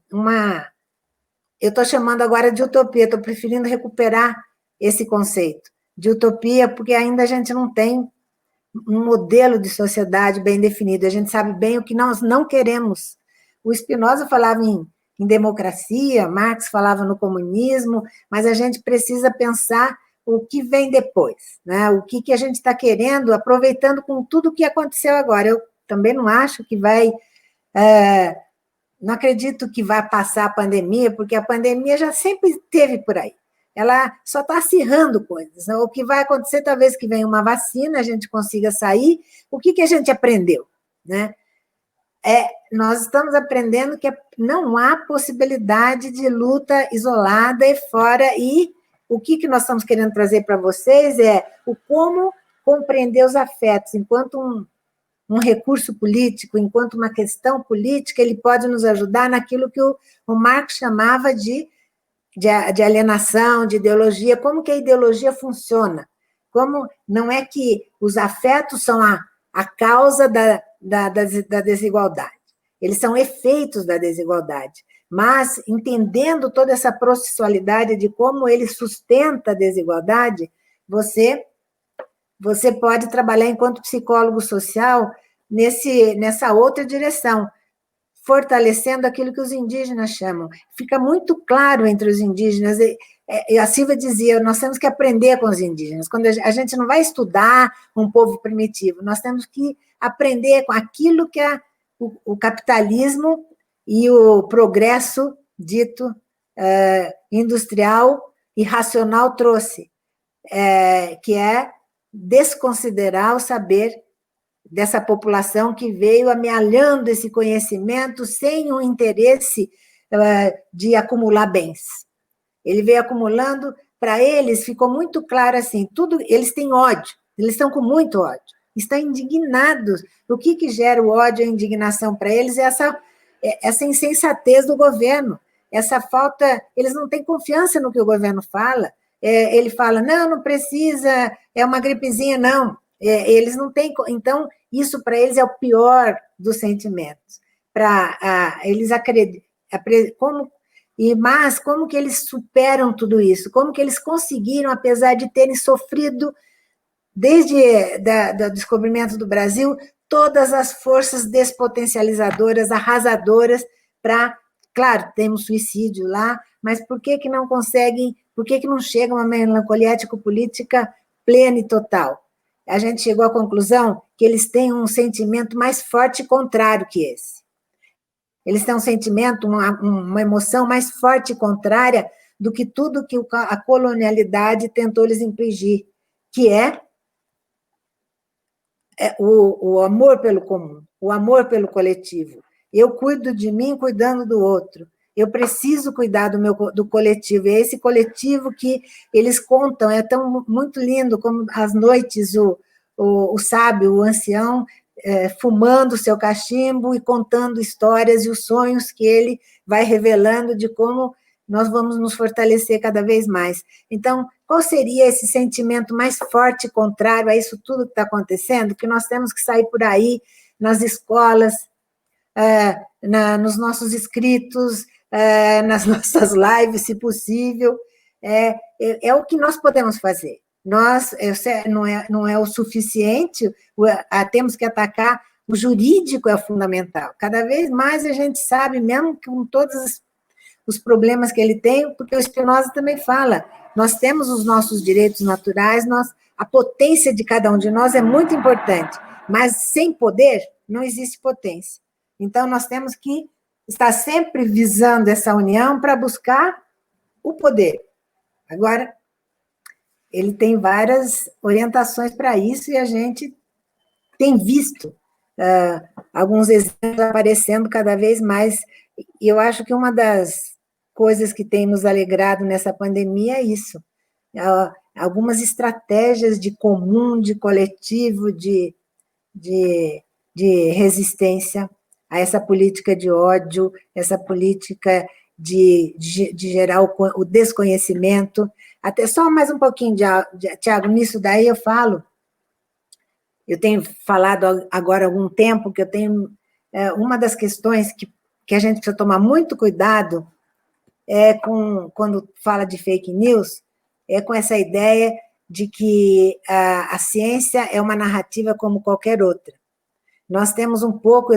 eu estou chamando agora de utopia, estou preferindo recuperar esse conceito de utopia, porque ainda a gente não tem um modelo de sociedade bem definido, a gente sabe bem o que nós não queremos. O Spinoza falava em democracia, Marx falava no comunismo, mas a gente precisa pensar o que vem depois, né? O que a gente está querendo, aproveitando com tudo o que aconteceu agora. Eu também não acho que vai... não acredito que vai passar a pandemia, porque a pandemia já sempre esteve por aí. Ela só está acirrando coisas. O que vai acontecer, talvez que venha uma vacina, a gente consiga sair. O que a gente aprendeu? Né? Nós estamos aprendendo que não há possibilidade de luta isolada e fora, e o que nós estamos querendo trazer para vocês é o como compreender os afetos enquanto um recurso político, enquanto uma questão política, ele pode nos ajudar naquilo que o Marx chamava de alienação, de ideologia, como que a ideologia funciona, como não é que os afetos são a causa da desigualdade, eles são efeitos da desigualdade, mas entendendo toda essa processualidade de como ele sustenta a desigualdade, você pode trabalhar enquanto psicólogo social nessa outra direção, fortalecendo aquilo que os indígenas chamam. Fica muito claro entre os indígenas, a Silvia dizia, nós temos que aprender com os indígenas, quando a gente não vai estudar um povo primitivo, nós temos que aprender com aquilo que o capitalismo e o progresso dito industrial e racional trouxe, que é desconsiderar o saber dessa população que veio amealhando esse conhecimento sem o interesse de acumular bens. Ele veio acumulando, para eles ficou muito claro assim, eles têm ódio, eles estão com muito ódio, estão indignados. O que gera o ódio e a indignação para eles é essa insensatez do governo, essa falta, eles não têm confiança no que o governo fala, ele fala, não precisa, é uma gripezinha, não. Eles não têm... Então, isso para eles é o pior dos sentimentos. Eles acreditam... Mas como que eles superam tudo isso? Como que eles conseguiram, apesar de terem sofrido, desde o descobrimento do Brasil, todas as forças despotencializadoras, arrasadoras, claro, temos suicídio lá, mas por que não conseguem... Por que não chega uma melancolia ético-política plena e total? A gente chegou à conclusão que eles têm um sentimento mais forte e contrário que esse. Eles têm um sentimento, uma emoção mais forte e contrária do que tudo que a colonialidade tentou lhes impingir, que é o amor pelo comum, o amor pelo coletivo. Eu cuido de mim cuidando do outro. Eu preciso cuidar do coletivo. E é esse coletivo que eles contam, é muito lindo, como às noites o sábio, o ancião, fumando o seu cachimbo e contando histórias e os sonhos que ele vai revelando de como nós vamos nos fortalecer cada vez mais. Então, qual seria esse sentimento mais forte, contrário a isso tudo que está acontecendo? Que nós temos que sair por aí, nas escolas, nos nossos escritos, nas nossas lives, se possível. É o que nós podemos fazer. Nós, não é o suficiente, temos que atacar. O jurídico é fundamental. Cada vez mais a gente sabe, mesmo com todos os problemas que ele tem, porque o Spinoza também fala, nós temos os nossos direitos naturais, a potência de cada um de nós é muito importante, mas sem poder não existe potência. Então, nós temos que estar sempre visando essa união para buscar o poder. Agora, ele tem várias orientações para isso e a gente tem visto alguns exemplos aparecendo cada vez mais. E eu acho que uma das coisas que tem nos alegrado nessa pandemia é isso. Algumas estratégias de comum, de coletivo, de resistência a essa política de ódio, essa política de gerar o desconhecimento. Até só mais um pouquinho, Tiago, nisso daí eu falo. Eu tenho falado agora há algum tempo que eu tenho uma das questões que a gente precisa tomar muito cuidado quando fala de fake news, com essa ideia de que a ciência é uma narrativa como qualquer outra. Nós temos um pouco,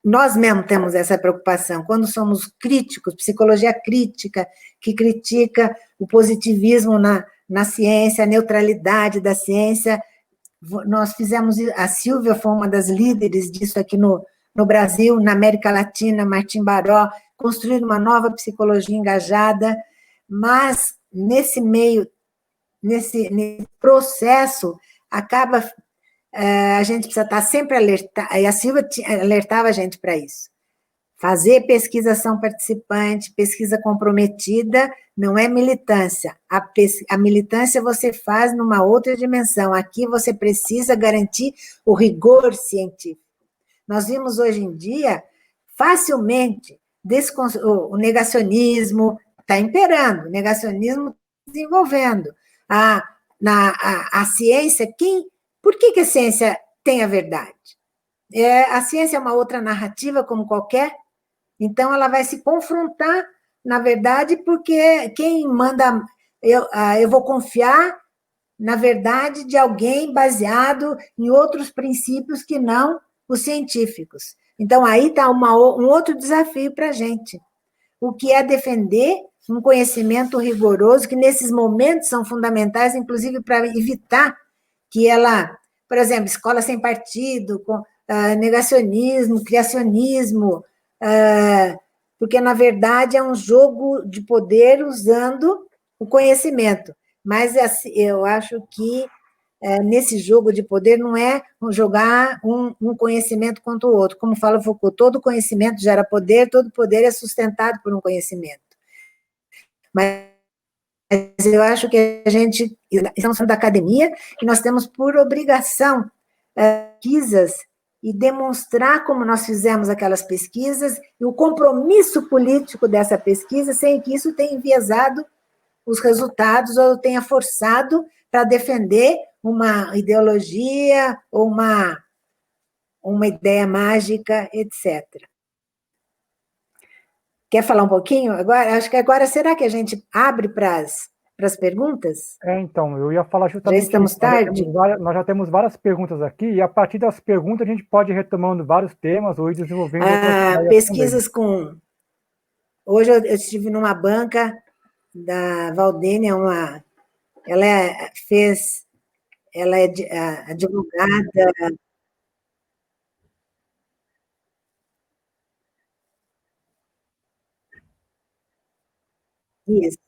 nós mesmos temos essa preocupação, quando somos críticos, psicologia crítica, que critica o positivismo na ciência, a neutralidade da ciência. Nós fizemos, a Silvia foi uma das líderes disso aqui no Brasil, na América Latina, Martim Baró, construir uma nova psicologia engajada, mas nesse meio, nesse processo, acaba, a gente precisa estar sempre alerta, e a Silvia alertava a gente para isso. Fazer pesquisação participante, pesquisa comprometida, não é militância. A militância você faz numa outra dimensão. Aqui você precisa garantir o rigor científico. Nós vimos hoje em dia, facilmente, o negacionismo está imperando, o negacionismo desenvolvendo. A ciência, por que a ciência tem a verdade? A ciência é uma outra narrativa como qualquer, então ela vai se confrontar, na verdade, porque quem manda, eu vou confiar na verdade de alguém baseado em outros princípios que não os científicos. Então, aí está um outro desafio para a gente. O que é defender um conhecimento rigoroso, que nesses momentos são fundamentais, inclusive para evitar que por exemplo, escola sem partido, com negacionismo, criacionismo, porque, na verdade, é um jogo de poder usando o conhecimento. Mas eu acho que nesse jogo de poder não é jogar um conhecimento contra o outro. Como fala Foucault, todo conhecimento gera poder, todo poder é sustentado por um conhecimento. Mas eu acho que estamos falando da academia, e nós temos por obrigação pesquisas e demonstrar como nós fizemos aquelas pesquisas e o compromisso político dessa pesquisa, sem que isso tenha enviesado os resultados ou tenha forçado para defender uma ideologia ou uma ideia mágica, etc. Quer falar um pouquinho agora? Acho que agora, será que a gente abre para as perguntas? Então, eu ia falar justamente... Já estamos tarde? Nós já temos várias perguntas aqui, e a partir das perguntas a gente pode ir retomando vários temas ou ir desenvolvendo outras pesquisas também. Hoje eu estive numa banca da Valdênia, ela é advogada. Isso.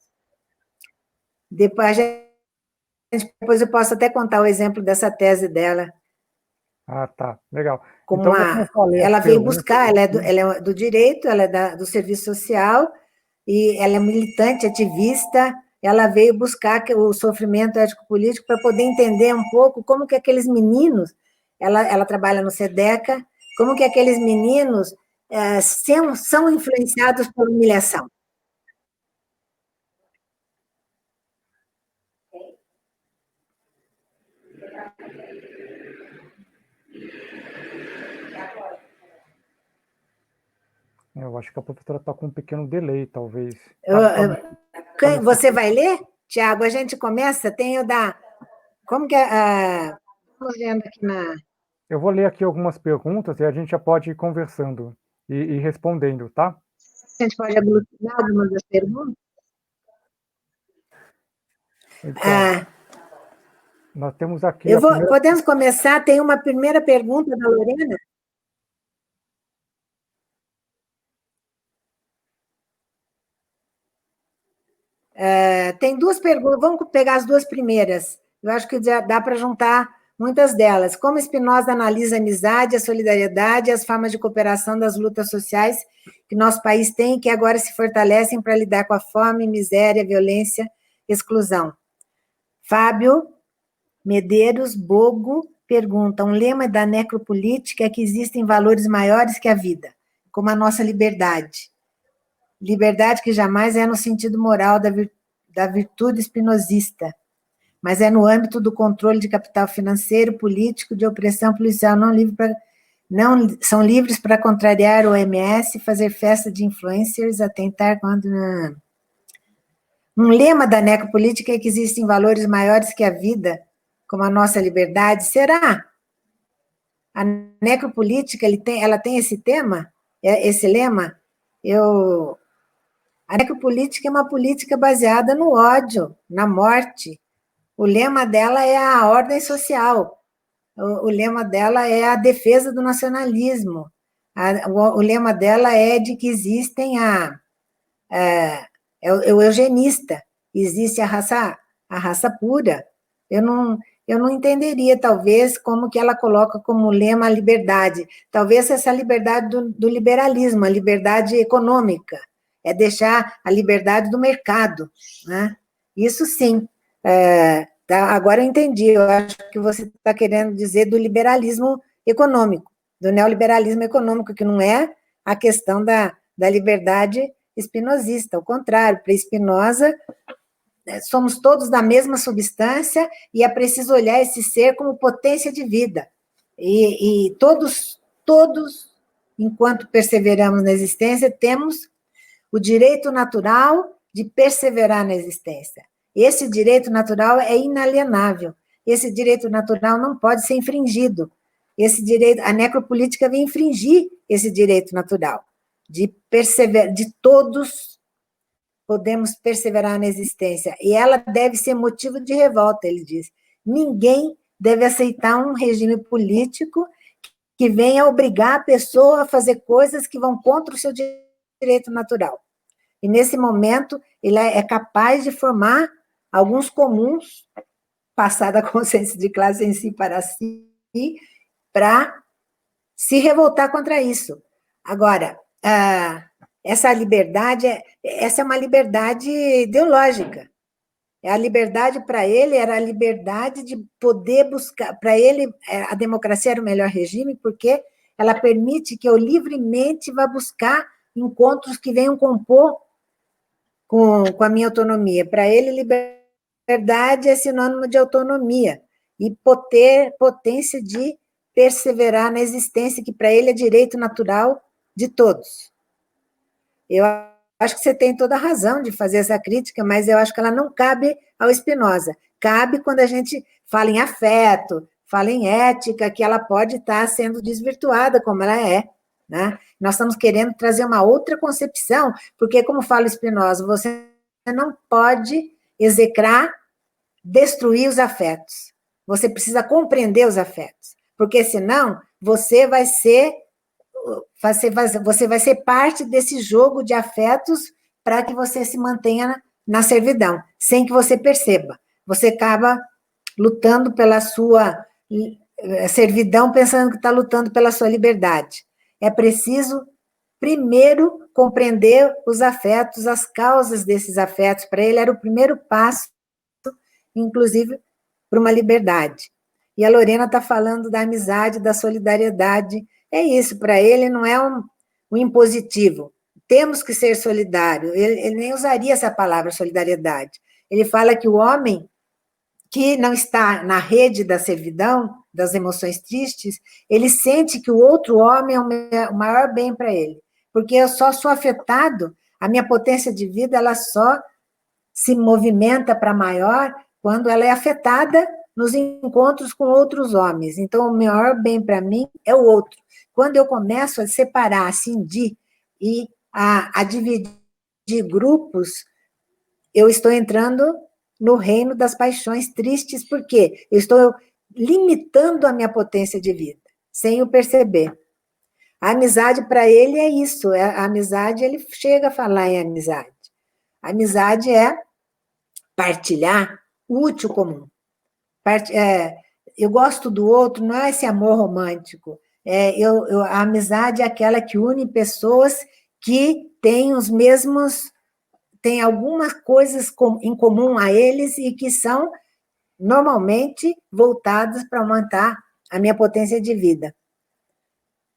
Depois eu posso até contar o exemplo dessa tese dela. Tá, legal. Então, ela veio buscar, ela é do direito, ela é do serviço social, e ela é militante, ativista, ela veio buscar o sofrimento ético-político para poder entender um pouco como que aqueles meninos, ela trabalha no SEDECA, como que aqueles meninos são influenciados por humilhação. Eu acho que a professora está com um pequeno delay, talvez. Você vai ler, Tiago? A gente começa, tem o da... Como que é? Estamos vendo aqui na... Eu vou ler aqui algumas perguntas e a gente já pode ir conversando e respondendo, tá? A gente pode aglutinar algumas das perguntas? Então, nós temos aqui a primeira... Podemos começar? Tem uma primeira pergunta da Lorena? Tem duas perguntas, vamos pegar as duas primeiras. Eu acho que já dá para juntar muitas delas. Como Spinoza analisa a amizade, a solidariedade e as formas de cooperação das lutas sociais que nosso país tem e que agora se fortalecem para lidar com a fome, miséria, violência, exclusão. Fábio Medeiros Bogo pergunta: um lema da necropolítica é que existem valores maiores que a vida, como a nossa liberdade. Liberdade que jamais é no sentido moral da virtude espinosista, mas é no âmbito do controle de capital financeiro, político, de opressão policial, não são livres para contrariar o OMS, fazer festa de influencers, atentar contra... Um lema da necropolítica é que existem valores maiores que a vida, como a nossa liberdade. Será? A necropolítica, ela tem esse tema, esse lema? A necropolítica é uma política baseada no ódio, na morte. O lema dela é a ordem social. O lema dela é a defesa do nacionalismo. O lema dela é de que existem o eugenista, existe a raça pura. Eu não entenderia, talvez, como que ela coloca como lema a liberdade. Talvez essa liberdade do liberalismo, a liberdade econômica, é deixar a liberdade do mercado, né? Isso sim. Agora eu entendi, eu acho que você está querendo dizer do liberalismo econômico, do neoliberalismo econômico, que não é a questão da liberdade espinosista, ao contrário, para Spinoza, somos todos da mesma substância e é preciso olhar esse ser como potência de vida. E todos, enquanto perseveramos na existência, temos o direito natural de perseverar na existência. Esse direito natural é inalienável. Esse direito natural não pode ser infringido. A necropolítica vem infringir esse direito natural de todos podemos perseverar na existência. E ela deve ser motivo de revolta, ele diz. Ninguém deve aceitar um regime político que venha obrigar a pessoa a fazer coisas que vão contra o seu direito natural. E, nesse momento, ele é capaz de formar alguns comuns, passar da consciência de classe em si para si, para se revoltar contra isso. Agora, essa liberdade, essa é uma liberdade ideológica. A liberdade para ele era a liberdade de poder buscar, para ele a democracia era o melhor regime, porque ela permite que eu livremente vá buscar encontros que venham compor com a minha autonomia. Para ele, liberdade é sinônimo de autonomia e potência de perseverar na existência, que para ele é direito natural de todos. Eu acho que você tem toda a razão de fazer essa crítica, mas eu acho que ela não cabe ao Spinoza. Cabe quando a gente fala em afeto, fala em ética, que ela pode estar sendo desvirtuada como ela é, né? Nós estamos querendo trazer uma outra concepção, porque, como fala o Spinoza, você não pode execrar, destruir os afetos. Você precisa compreender os afetos, porque senão você vai ser parte desse jogo de afetos para que você se mantenha na servidão, sem que você perceba. Você acaba lutando pela sua servidão, pensando que está lutando pela sua liberdade. É preciso, primeiro, compreender os afetos, as causas desses afetos. Para ele, era o primeiro passo, inclusive, para uma liberdade. E a Lorena está falando da amizade, da solidariedade. É isso, para ele não é um impositivo. Temos que ser solidários. Ele nem usaria essa palavra, solidariedade. Ele fala que o homem que não está na rede da servidão, das emoções tristes, ele sente que o outro homem é o maior bem para ele. porque eu só sou afetado, a minha potência de vida, ela só se movimenta para maior quando ela é afetada nos encontros com outros homens. Então, o maior bem para mim é o outro. Quando eu começo a separar, a cindir e a dividir grupos, eu estou entrando no reino das paixões tristes, porque eu estou limitando a minha potência de vida, sem o perceber. A amizade, para ele, é isso. A amizade, ele chega a falar em amizade. A amizade é partilhar o útil comum. Eu gosto do outro, não é esse amor romântico. A amizade é aquela que une pessoas que têm os mesmos, têm algumas coisas em comum a eles e que são normalmente voltadas para aumentar a minha potência de vida.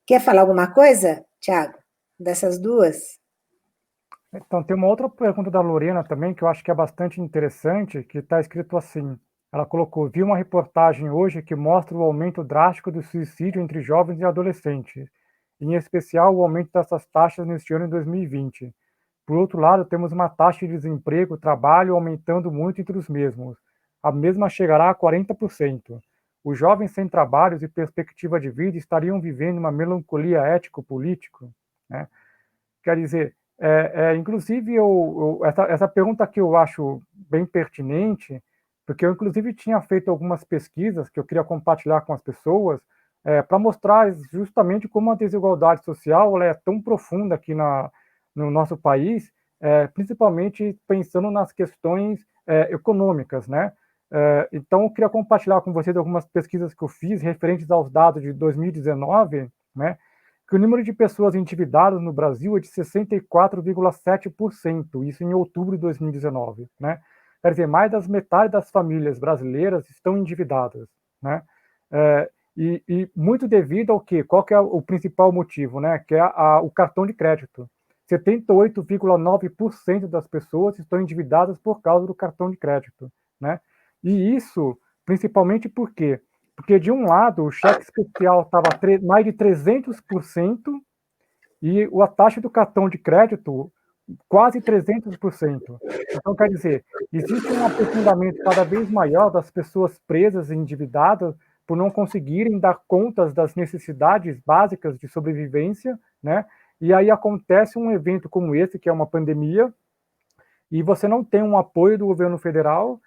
Quer falar alguma coisa, Tiago, dessas duas? Então, tem uma outra pergunta da Lorena também, que eu acho que é bastante interessante, que está escrito assim. Ela colocou: vi uma reportagem hoje que mostra o aumento drástico do suicídio entre jovens e adolescentes, em especial o aumento dessas taxas neste ano em 2020. Por outro lado, temos uma taxa de desemprego, trabalho aumentando muito entre os mesmos. A mesma chegará a 40%. Os jovens sem trabalhos e perspectiva de vida estariam vivendo uma melancolia ético-política, né? Quer dizer, inclusive, essa pergunta que eu acho bem pertinente, porque eu, inclusive, tinha feito algumas pesquisas que eu queria compartilhar com as pessoas, para mostrar justamente como a desigualdade social ela é tão profunda aqui no nosso país, principalmente pensando nas questões econômicas, né? Então, eu queria compartilhar com vocês algumas pesquisas que eu fiz referentes aos dados de 2019, né? Que o número de pessoas endividadas no Brasil é de 64,7%, isso em outubro de 2019, né? Quer dizer, mais da metade das famílias brasileiras estão endividadas, né? E muito devido ao quê? Qual que é o principal motivo, né? Que é o cartão de crédito. 78,9% das pessoas estão endividadas por causa do cartão de crédito, né? E isso, principalmente por quê? Porque, de um lado, o cheque especial estava mais de 300% e a taxa do cartão de crédito quase 300%. Então, quer dizer, existe um aprofundamento cada vez maior das pessoas presas e endividadas por não conseguirem dar contas das necessidades básicas de sobrevivência, né? E aí acontece um evento como esse, que é uma pandemia, e você não tem um apoio do governo federal,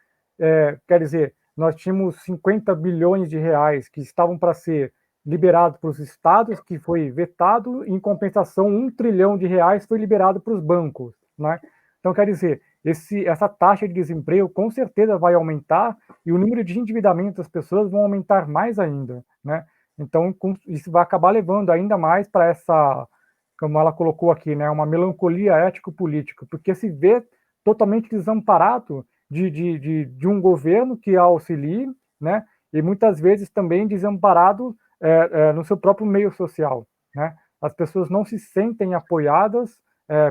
quer dizer, nós tínhamos 50 bilhões de reais que estavam para ser liberados para os estados, que foi vetado, em compensação, 1 trilhão de reais foi liberado para os bancos, né? Então, quer dizer, essa taxa de desemprego com certeza vai aumentar e o número de endividamento das pessoas vão aumentar mais ainda, né? Então, isso vai acabar levando ainda mais para essa, como ela colocou aqui, né, uma melancolia ético-política, porque se vê totalmente desamparado de um governo que auxilie, né, e muitas vezes também desamparado no seu próprio meio social, né? As pessoas não se sentem apoiadas,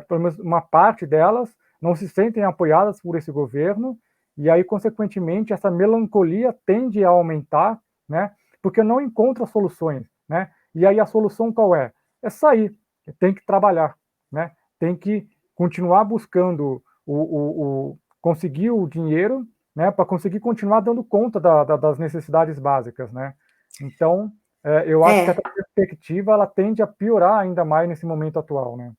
pelo menos uma parte delas, não se sentem apoiadas por esse governo, e aí, consequentemente, essa melancolia tende a aumentar, né, porque não encontra soluções, né? E aí a solução qual é? É sair, tem que trabalhar, né? Tem que continuar buscando conseguir o dinheiro, né, para conseguir continuar dando conta das necessidades básicas, né? Então, eu acho que essa perspectiva ela tende a piorar ainda mais nesse momento atual, né?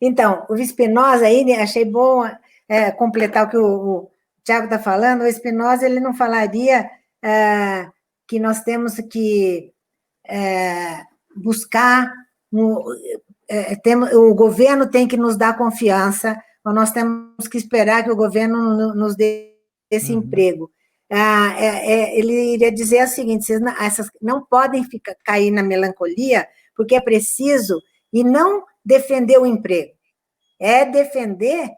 Então, o Spinoza aí, né, achei bom completar o que o Tiago está falando. O Spinoza ele não falaria que nós temos que buscar o governo tem que nos dar confiança, ou nós temos que esperar que o governo nos dê esse emprego. Ele iria dizer o seguinte: vocês não podem cair na melancolia, porque é preciso, e não defender o emprego, é defender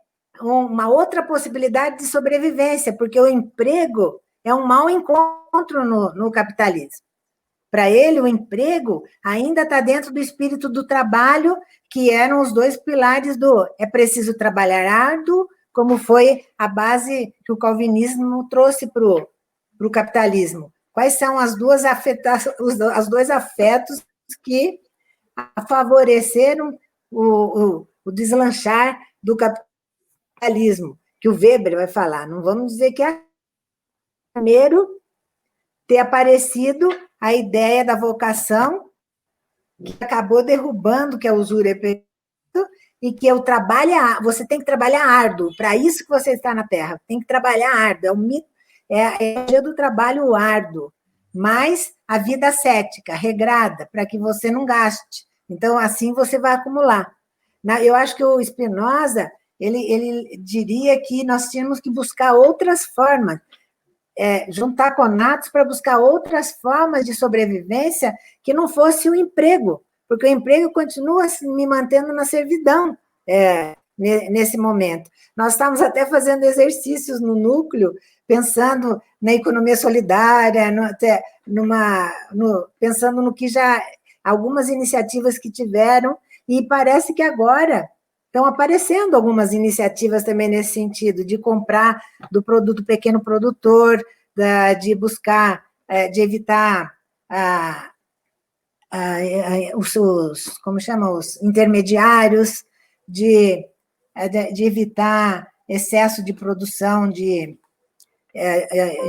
uma outra possibilidade de sobrevivência, porque o emprego é um mau encontro no capitalismo. Para ele, o emprego ainda está dentro do espírito do trabalho, que eram os dois pilares do é preciso trabalhar árduo, como foi a base que o calvinismo trouxe para o capitalismo. quais são as duas os dois afetos que favoreceram o deslanchar do capitalismo, que o Weber vai falar. Não vamos dizer que é primeiro ter aparecido a ideia da vocação, que acabou derrubando que a usura é e que o trabalho, você tem que trabalhar árduo, para isso que você está na Terra, tem que trabalhar árduo, é o mito, é o dia do trabalho árduo, mas a vida ascética, regrada, para que você não gaste. Então, assim você vai acumular. Eu acho que o Spinoza, ele diria que nós tínhamos que buscar outras formas, juntar conatos para buscar outras formas de sobrevivência que não fosse o emprego, porque o emprego continua me mantendo na servidão nesse momento. Nós estamos até fazendo exercícios no núcleo, pensando na economia solidária, pensando no que já algumas iniciativas que tiveram, e parece que agora estão aparecendo algumas iniciativas também nesse sentido, de comprar do produto pequeno produtor, de buscar, de evitar como chama, os intermediários, de evitar excesso de produção, de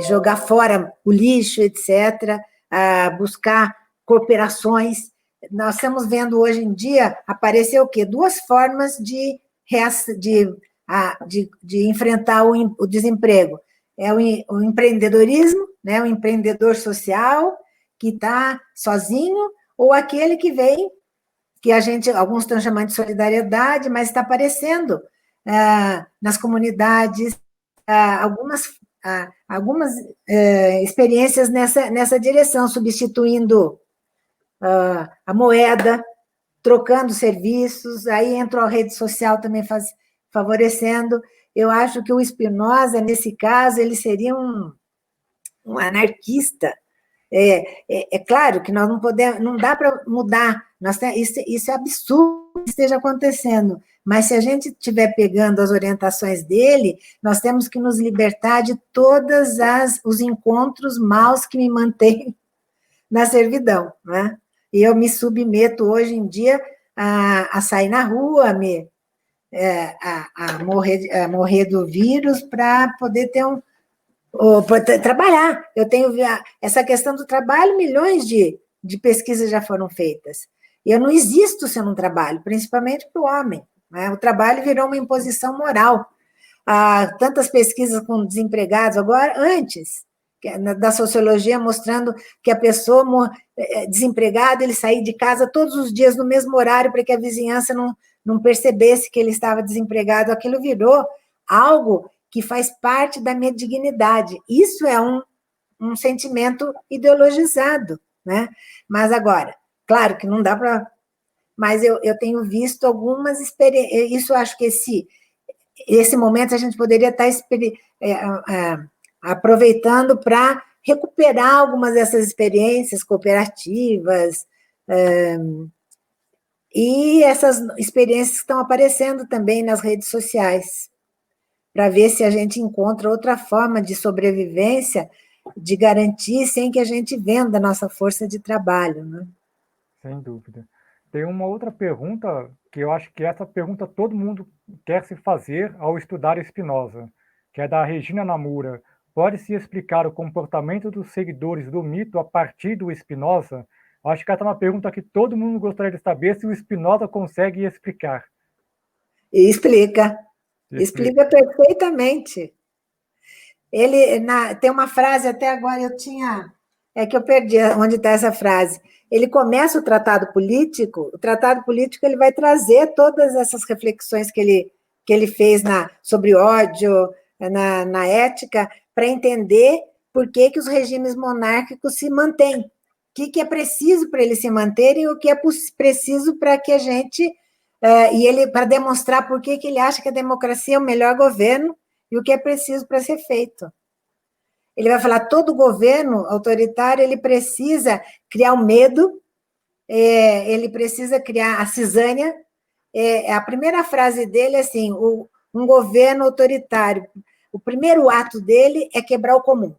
jogar fora o lixo, etc., buscar cooperações. Nós estamos vendo hoje em dia aparecer o quê? Duas formas de enfrentar o desemprego. É o empreendedorismo, né? O empreendedor social que está sozinho, ou aquele que vem, que alguns estão chamando de solidariedade, mas está aparecendo nas comunidades algumas experiências nessa direção, substituindo a moeda, trocando serviços, aí entrou a rede social também favorecendo. Eu acho que o Spinoza, nesse caso, ele seria um anarquista. É claro que nós não podemos, não dá para mudar, isso é absurdo que esteja acontecendo, mas se a gente estiver pegando as orientações dele, nós temos que nos libertar de todos os encontros maus que me mantêm na servidão, né? E eu me submeto hoje em dia a sair na rua, a morrer do vírus para poder ter trabalhar. Eu tenho essa questão do trabalho, milhões de pesquisas já foram feitas. Eu não existo se eu não trabalho, principalmente para o homem, né? O trabalho virou uma imposição moral. Tantas pesquisas com desempregados, agora, antes da sociologia, mostrando que a pessoa desempregada, ele saía de casa todos os dias no mesmo horário para que a vizinhança não percebesse que ele estava desempregado. Aquilo virou algo que faz parte da minha dignidade. Isso é um sentimento ideologizado, né? Mas agora, claro que não dá para... Mas eu tenho visto algumas experiências... Isso, acho que esse momento a gente poderia estar aproveitando para recuperar algumas dessas experiências cooperativas, e essas experiências que estão aparecendo também nas redes sociais, para ver se a gente encontra outra forma de sobrevivência, de garantir sem que a gente venda a nossa força de trabalho, né? Sem dúvida. Tem uma outra pergunta, que eu acho que essa pergunta todo mundo quer se fazer ao estudar Spinoza, que é da Regina Namura. Pode-se explicar o comportamento dos seguidores do mito a partir do Spinoza? Eu acho que essa é uma pergunta que todo mundo gostaria de saber se o Spinoza consegue explicar. E explica perfeitamente. Ele tem uma frase, até agora eu tinha... É que eu perdi onde está essa frase. Ele começa o tratado político ele vai trazer todas essas reflexões que ele fez sobre ódio, na ética, para entender por que os regimes monárquicos se mantêm, o que é preciso para eles se manterem, o que é preciso para que a gente... e ele, para demonstrar por que ele acha que a democracia é o melhor governo e o que é preciso para ser feito. Ele vai falar, todo governo autoritário, ele precisa criar o medo, ele precisa criar a cisânia. A primeira frase dele é assim, um governo autoritário, o primeiro ato dele é quebrar o comum,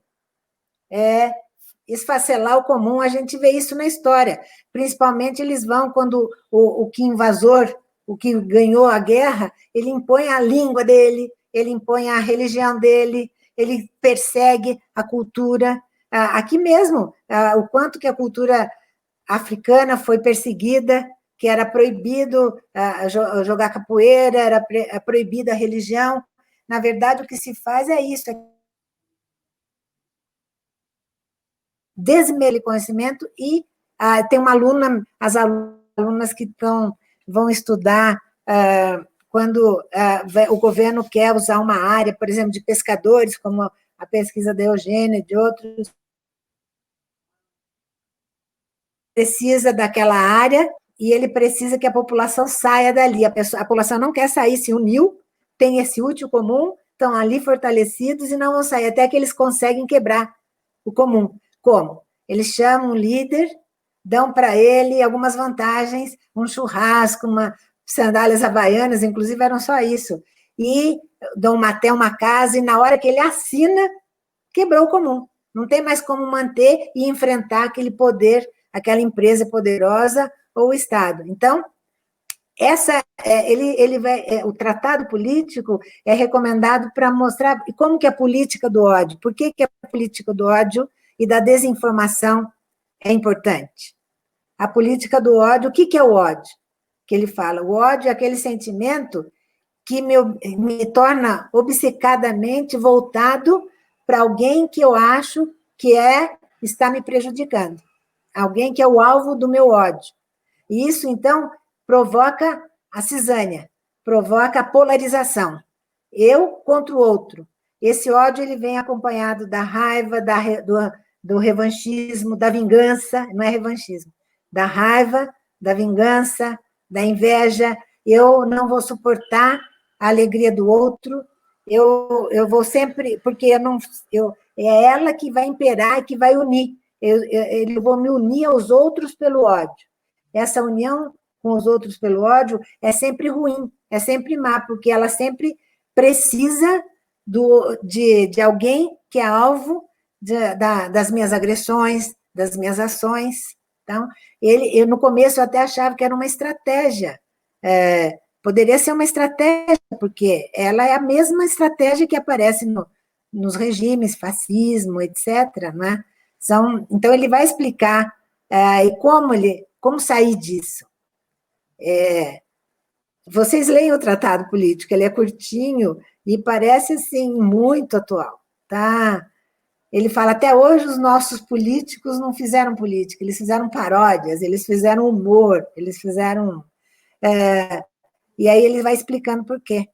esfacelar o comum, a gente vê isso na história. Principalmente eles vão quando o que invasor, o que ganhou a guerra, ele impõe a língua dele, ele impõe a religião dele, ele persegue a cultura. Aqui mesmo, o quanto que a cultura africana foi perseguida, que era proibido jogar capoeira, era proibida a religião. Na verdade, o que se faz é isso, é desmerecer conhecimento e tem uma aluna, as alunas que vão estudar quando o governo quer usar uma área, por exemplo, de pescadores, como a pesquisa da Eugênia, de outros, precisa daquela área e ele precisa que a população saia dali. A população não quer sair, se uniu, tem esse útil comum, estão ali fortalecidos e não vão sair, até que eles conseguem quebrar o comum. Como? Eles chamam um líder, dão para ele algumas vantagens, um churrasco, sandálias havaianas, inclusive eram só isso, e dão até uma casa, e na hora que ele assina, quebrou o comum. Não tem mais como manter e enfrentar aquele poder, aquela empresa poderosa ou o Estado. Então, o tratado político é recomendado para mostrar como que é a política do ódio, por que a política do ódio e da desinformação é importante. A política do ódio, o que é o ódio? Que ele fala, o ódio é aquele sentimento que me torna obcecadamente voltado para alguém que eu acho que está me prejudicando, alguém que é o alvo do meu ódio. E isso, então, provoca a cisânia, provoca a polarização. Eu contra o outro. Esse ódio ele vem acompanhado da raiva, do revanchismo, da vingança, não é revanchismo, da raiva, da vingança, da inveja. Eu não vou suportar a alegria do outro, eu vou sempre, porque é ela que vai imperar e que vai unir. Eu vou me unir aos outros pelo ódio. Essa união com os outros pelo ódio é sempre ruim, é sempre má, porque ela sempre precisa de alguém que é alvo das minhas agressões, das minhas ações. Então, no começo eu até achava que era uma estratégia, poderia ser uma estratégia, porque ela é a mesma estratégia que aparece nos regimes, fascismo, etc. Né? Então, ele vai explicar como sair disso. Vocês leem o Tratado Político, ele é curtinho e parece assim muito atual, tá? Ele fala, até hoje os nossos políticos não fizeram política, eles fizeram paródias, eles fizeram humor, eles fizeram... e aí ele vai explicando por quê.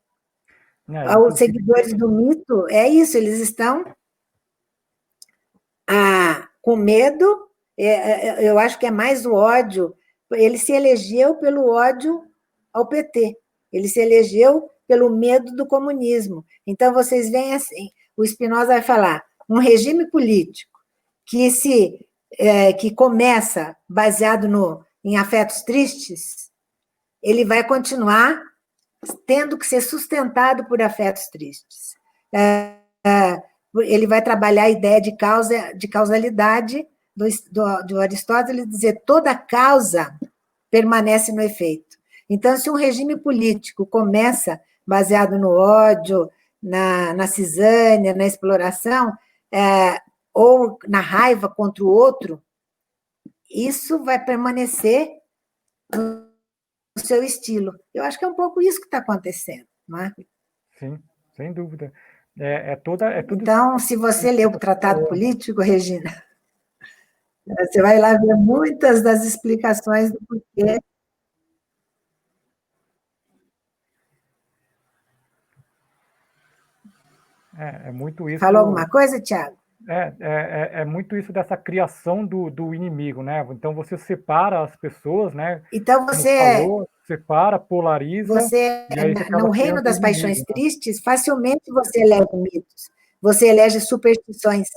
Os seguidores do mito, é isso, eles estão com medo, eu acho que é mais o ódio. Ele se elegeu pelo ódio ao PT, ele se elegeu pelo medo do comunismo. Então, vocês veem assim, o Spinoza vai falar, um regime político que começa baseado em afetos tristes, ele vai continuar tendo que ser sustentado por afetos tristes. Ele vai trabalhar a ideia de causalidade do Aristóteles, dizer toda causa permanece no efeito. Então, se um regime político começa baseado no ódio, na cisânia, na exploração, ou na raiva contra o outro, isso vai permanecer no seu estilo. Eu acho que é um pouco isso que está acontecendo, não é? Sim, sem dúvida. Tudo então, se você ler o Tratado Político, Regina, você vai lá ver muitas das explicações do porquê. É muito isso. Falou alguma coisa, Tiago? É muito isso dessa criação do inimigo, né? Então você separa as pessoas, né? Então Separa, polariza, e aí você acaba no reino criando um das paixões inimigo, né? tristes, facilmente você elege mitos, você elege superstições.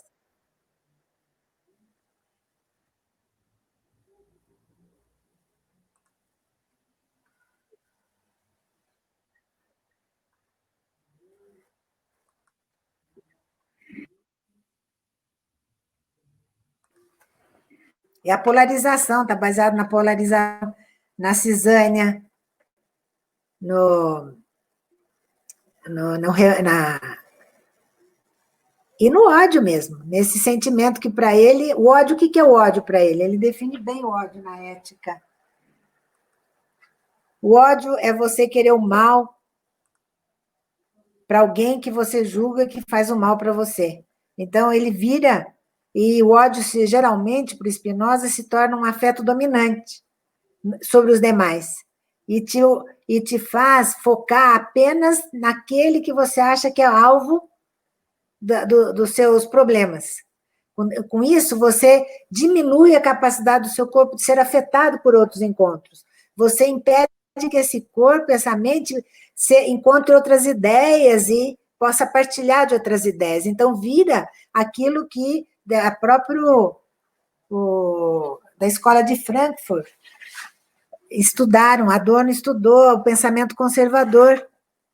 É a polarização, está baseado na polarização, na cisânia, no, e no ódio mesmo, nesse sentimento que para ele, o ódio, o que é o ódio para ele? Ele define bem o ódio na ética. O ódio é você querer o mal para alguém que você julga que faz o mal para você. Então, ele vira, e o ódio, geralmente, para o Spinoza, se torna um afeto dominante sobre os demais. E te faz focar apenas naquele que você acha que é alvo dos seus problemas. Com isso, você diminui a capacidade do seu corpo de ser afetado por outros encontros. Você impede que esse corpo, essa mente, encontre outras ideias e possa partilhar de outras ideias. Então, vira aquilo que a próprio da escola de Frankfurt estudaram, Adorno estudou o pensamento conservador,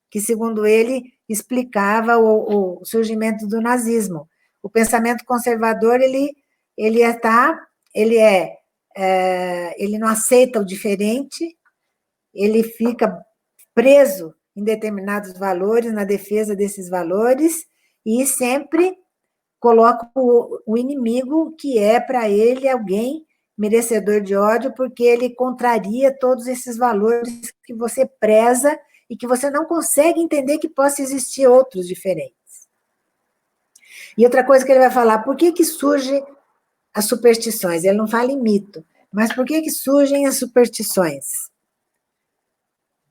que, segundo ele, explicava o surgimento do nazismo. O pensamento conservador, ele não aceita o diferente, ele fica preso em determinados valores, na defesa desses valores, e sempre coloca o inimigo, que é para ele alguém merecedor de ódio, porque ele contraria todos esses valores que você preza e que você não consegue entender que possa existir outros diferentes. E outra coisa que ele vai falar, por que surgem as superstições? Ele não fala em mito, mas por que surgem as superstições?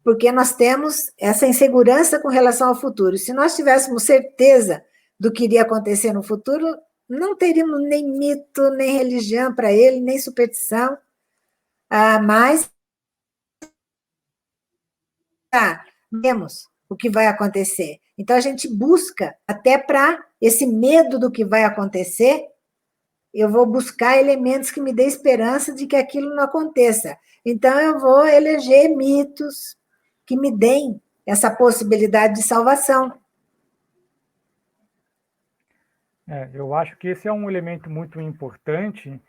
Porque nós temos essa insegurança com relação ao futuro. Se nós tivéssemos certeza do que iria acontecer no futuro, não teríamos nem mito, nem religião para ele, nem superstição, mas sabemos o que vai acontecer. Então, a gente busca, até para esse medo do que vai acontecer, eu vou buscar elementos que me dêem esperança de que aquilo não aconteça. Então, eu vou eleger mitos que me deem essa possibilidade de salvação. Eu acho que esse é um elemento muito importante,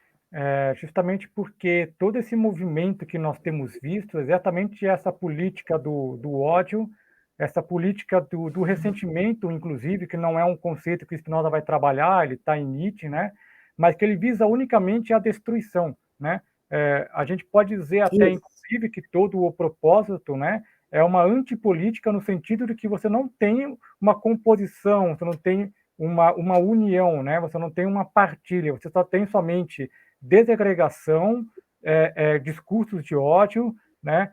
justamente porque todo esse movimento que nós temos visto, exatamente essa política do ódio, essa política do ressentimento, inclusive, que não é um conceito que Spinoza vai trabalhar, ele está em Nietzsche, né? Mas que ele visa unicamente a destruição, né? A gente pode dizer até, inclusive, que todo o propósito, né, é uma antipolítica no sentido de que você não tem uma composição, você não tem uma união, né? Você não tem uma partilha, você só tem somente desagregação, discursos de ódio, né?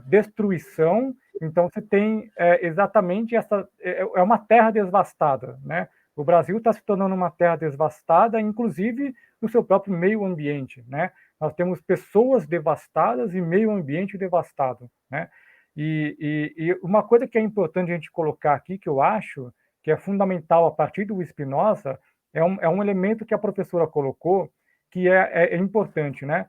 Destruição. Então, você tem exatamente essa... É uma terra devastada, né? O Brasil está se tornando uma terra devastada, inclusive no seu próprio meio ambiente, né? Nós temos pessoas devastadas e meio ambiente devastado, né? E uma coisa que é importante a gente colocar aqui, que eu acho que é fundamental a partir do Spinoza, é um elemento que a professora colocou, que é importante, né?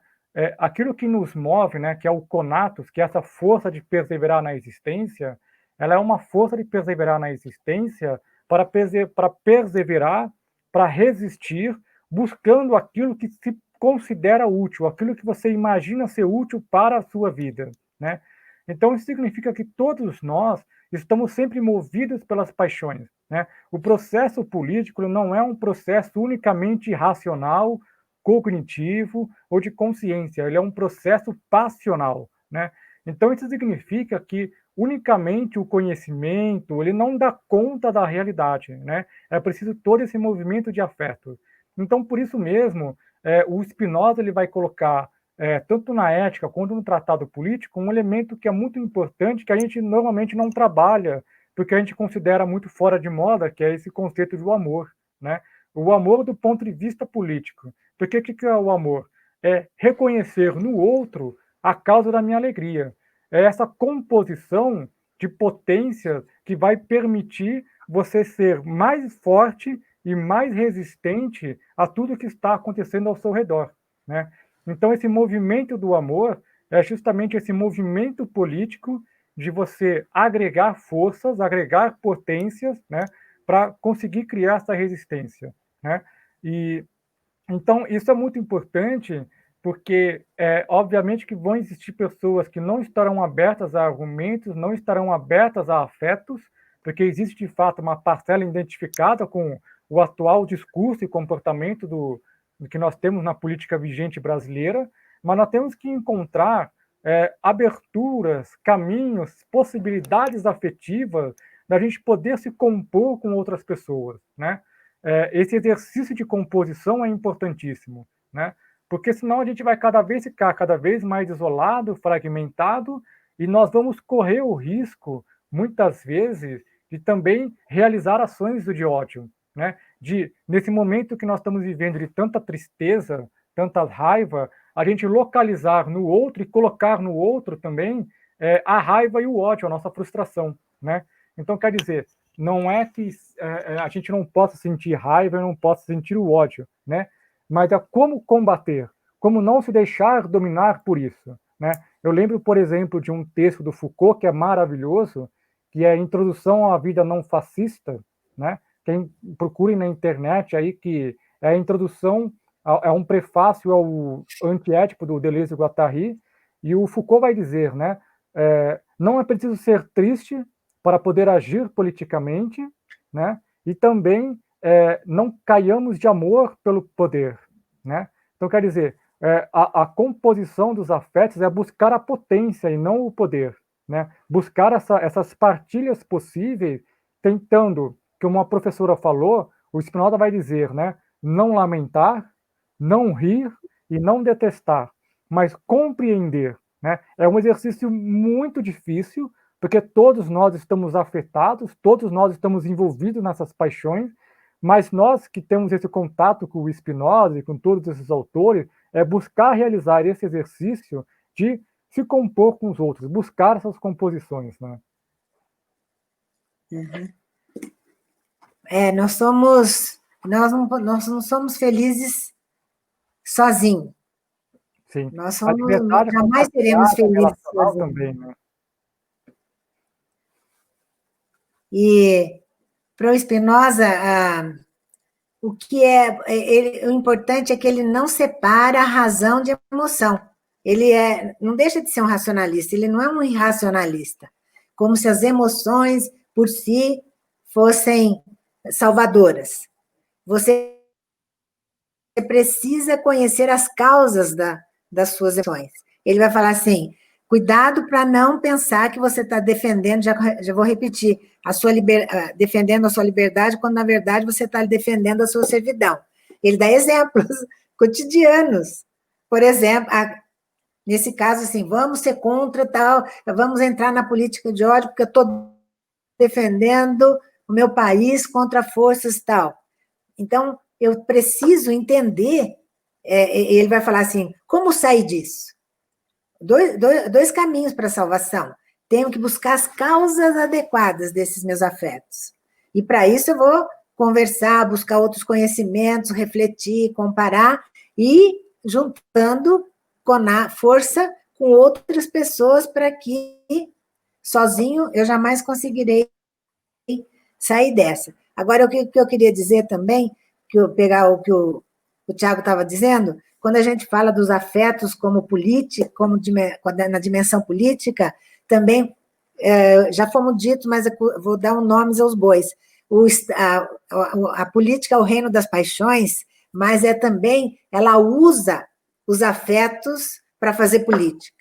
Aquilo que nos move, né, que é o conatus, que é essa força de perseverar na existência, ela é uma força de perseverar na existência para perseverar, para resistir, buscando aquilo que se considera útil, aquilo que você imagina ser útil para a sua vida, né? Então, isso significa que todos nós estamos sempre movidos pelas paixões, né? O processo político não é um processo unicamente racional, cognitivo ou de consciência, ele é um processo passional, né? Então, isso significa que unicamente o conhecimento, ele não dá conta da realidade, né? É preciso todo esse movimento de afeto. Então, por isso mesmo, o Spinoza ele vai colocar, tanto na ética quanto no tratado político, um elemento que é muito importante, que a gente normalmente não trabalha, porque a gente considera muito fora de moda, que é esse conceito do amor, né? O amor do ponto de vista político. Porque o que é o amor? É reconhecer no outro a causa da minha alegria. É essa composição de potência que vai permitir você ser mais forte e mais resistente a tudo que está acontecendo ao seu redor, né? Então, esse movimento do amor é justamente esse movimento político de você agregar forças, agregar potências, né, para conseguir criar essa resistência, né? E Então, isso é muito importante, porque, obviamente, que vão existir pessoas que não estarão abertas a argumentos, não estarão abertas a afetos, porque existe, de fato, uma parcela identificada com o atual discurso e comportamento do que nós temos na política vigente brasileira, mas nós temos que encontrar aberturas, caminhos, possibilidades afetivas da gente poder se compor com outras pessoas, né? Esse exercício de composição é importantíssimo, né? Porque senão a gente vai ficar cada vez mais isolado, fragmentado, e nós vamos correr o risco, muitas vezes, de também realizar ações de ódio, né? Nesse momento que nós estamos vivendo de tanta tristeza, tanta raiva, a gente localizar no outro e colocar no outro também a raiva e o ódio, a nossa frustração, né? Então, quer dizer, não é que a gente não possa sentir raiva e não possa sentir o ódio, né? Mas é como combater, como não se deixar dominar por isso, né? Eu lembro, por exemplo, de um texto do Foucault que é maravilhoso, que é a Introdução à Vida Não Fascista, né? Quem procure na internet aí, que é a introdução, é um prefácio ao Antiédipo do Deleuze e Guattari, e o Foucault vai dizer, né? Não é preciso ser triste para poder agir politicamente, né? E também não caiamos de amor pelo poder, né? Então, quer dizer, a composição dos afetos é buscar a potência e não o poder, né? Buscar essas partilhas possíveis, tentando, como uma professora falou, o Spinoza vai dizer, né? Não lamentar, não rir e não detestar, mas compreender, né? É um exercício muito difícil, porque todos nós estamos afetados, todos nós estamos envolvidos nessas paixões, mas nós que temos esse contato com o Spinoza e com todos esses autores, é buscar realizar esse exercício de se compor com os outros, buscar essas composições, né? Uhum. Nós não somos felizes sozinhos. Sim. Nós jamais seremos felizes sozinhos. Também, né? E para o Spinoza, o importante é que ele não separa a razão de emoção. Ele não deixa de ser um racionalista, ele não é um irracionalista, como se as emoções por si fossem salvadoras. Você precisa conhecer as causas das suas emoções. Ele vai falar assim: cuidado para não pensar que você está defendendo, já vou repetir, defendendo a sua liberdade, quando na verdade você está defendendo a sua servidão. Ele dá exemplos cotidianos. Por exemplo, nesse caso, assim, vamos ser contra tal, vamos entrar na política de ódio, porque eu estou defendendo o meu país contra forças tal. Então, eu preciso entender, ele vai falar assim, como sair disso? Dois caminhos para a salvação. Tenho que buscar as causas adequadas desses meus afetos. E para isso eu vou conversar, buscar outros conhecimentos, refletir, comparar e juntando com a força com outras pessoas para que sozinho eu jamais conseguirei sair dessa. Agora, o que eu queria dizer também, pegar o que o Tiago estava dizendo, quando a gente fala dos afetos como política, na dimensão política, também já fomos ditos, mas vou dar um nomes aos bois. A política é o reino das paixões, mas também, ela usa os afetos para fazer política.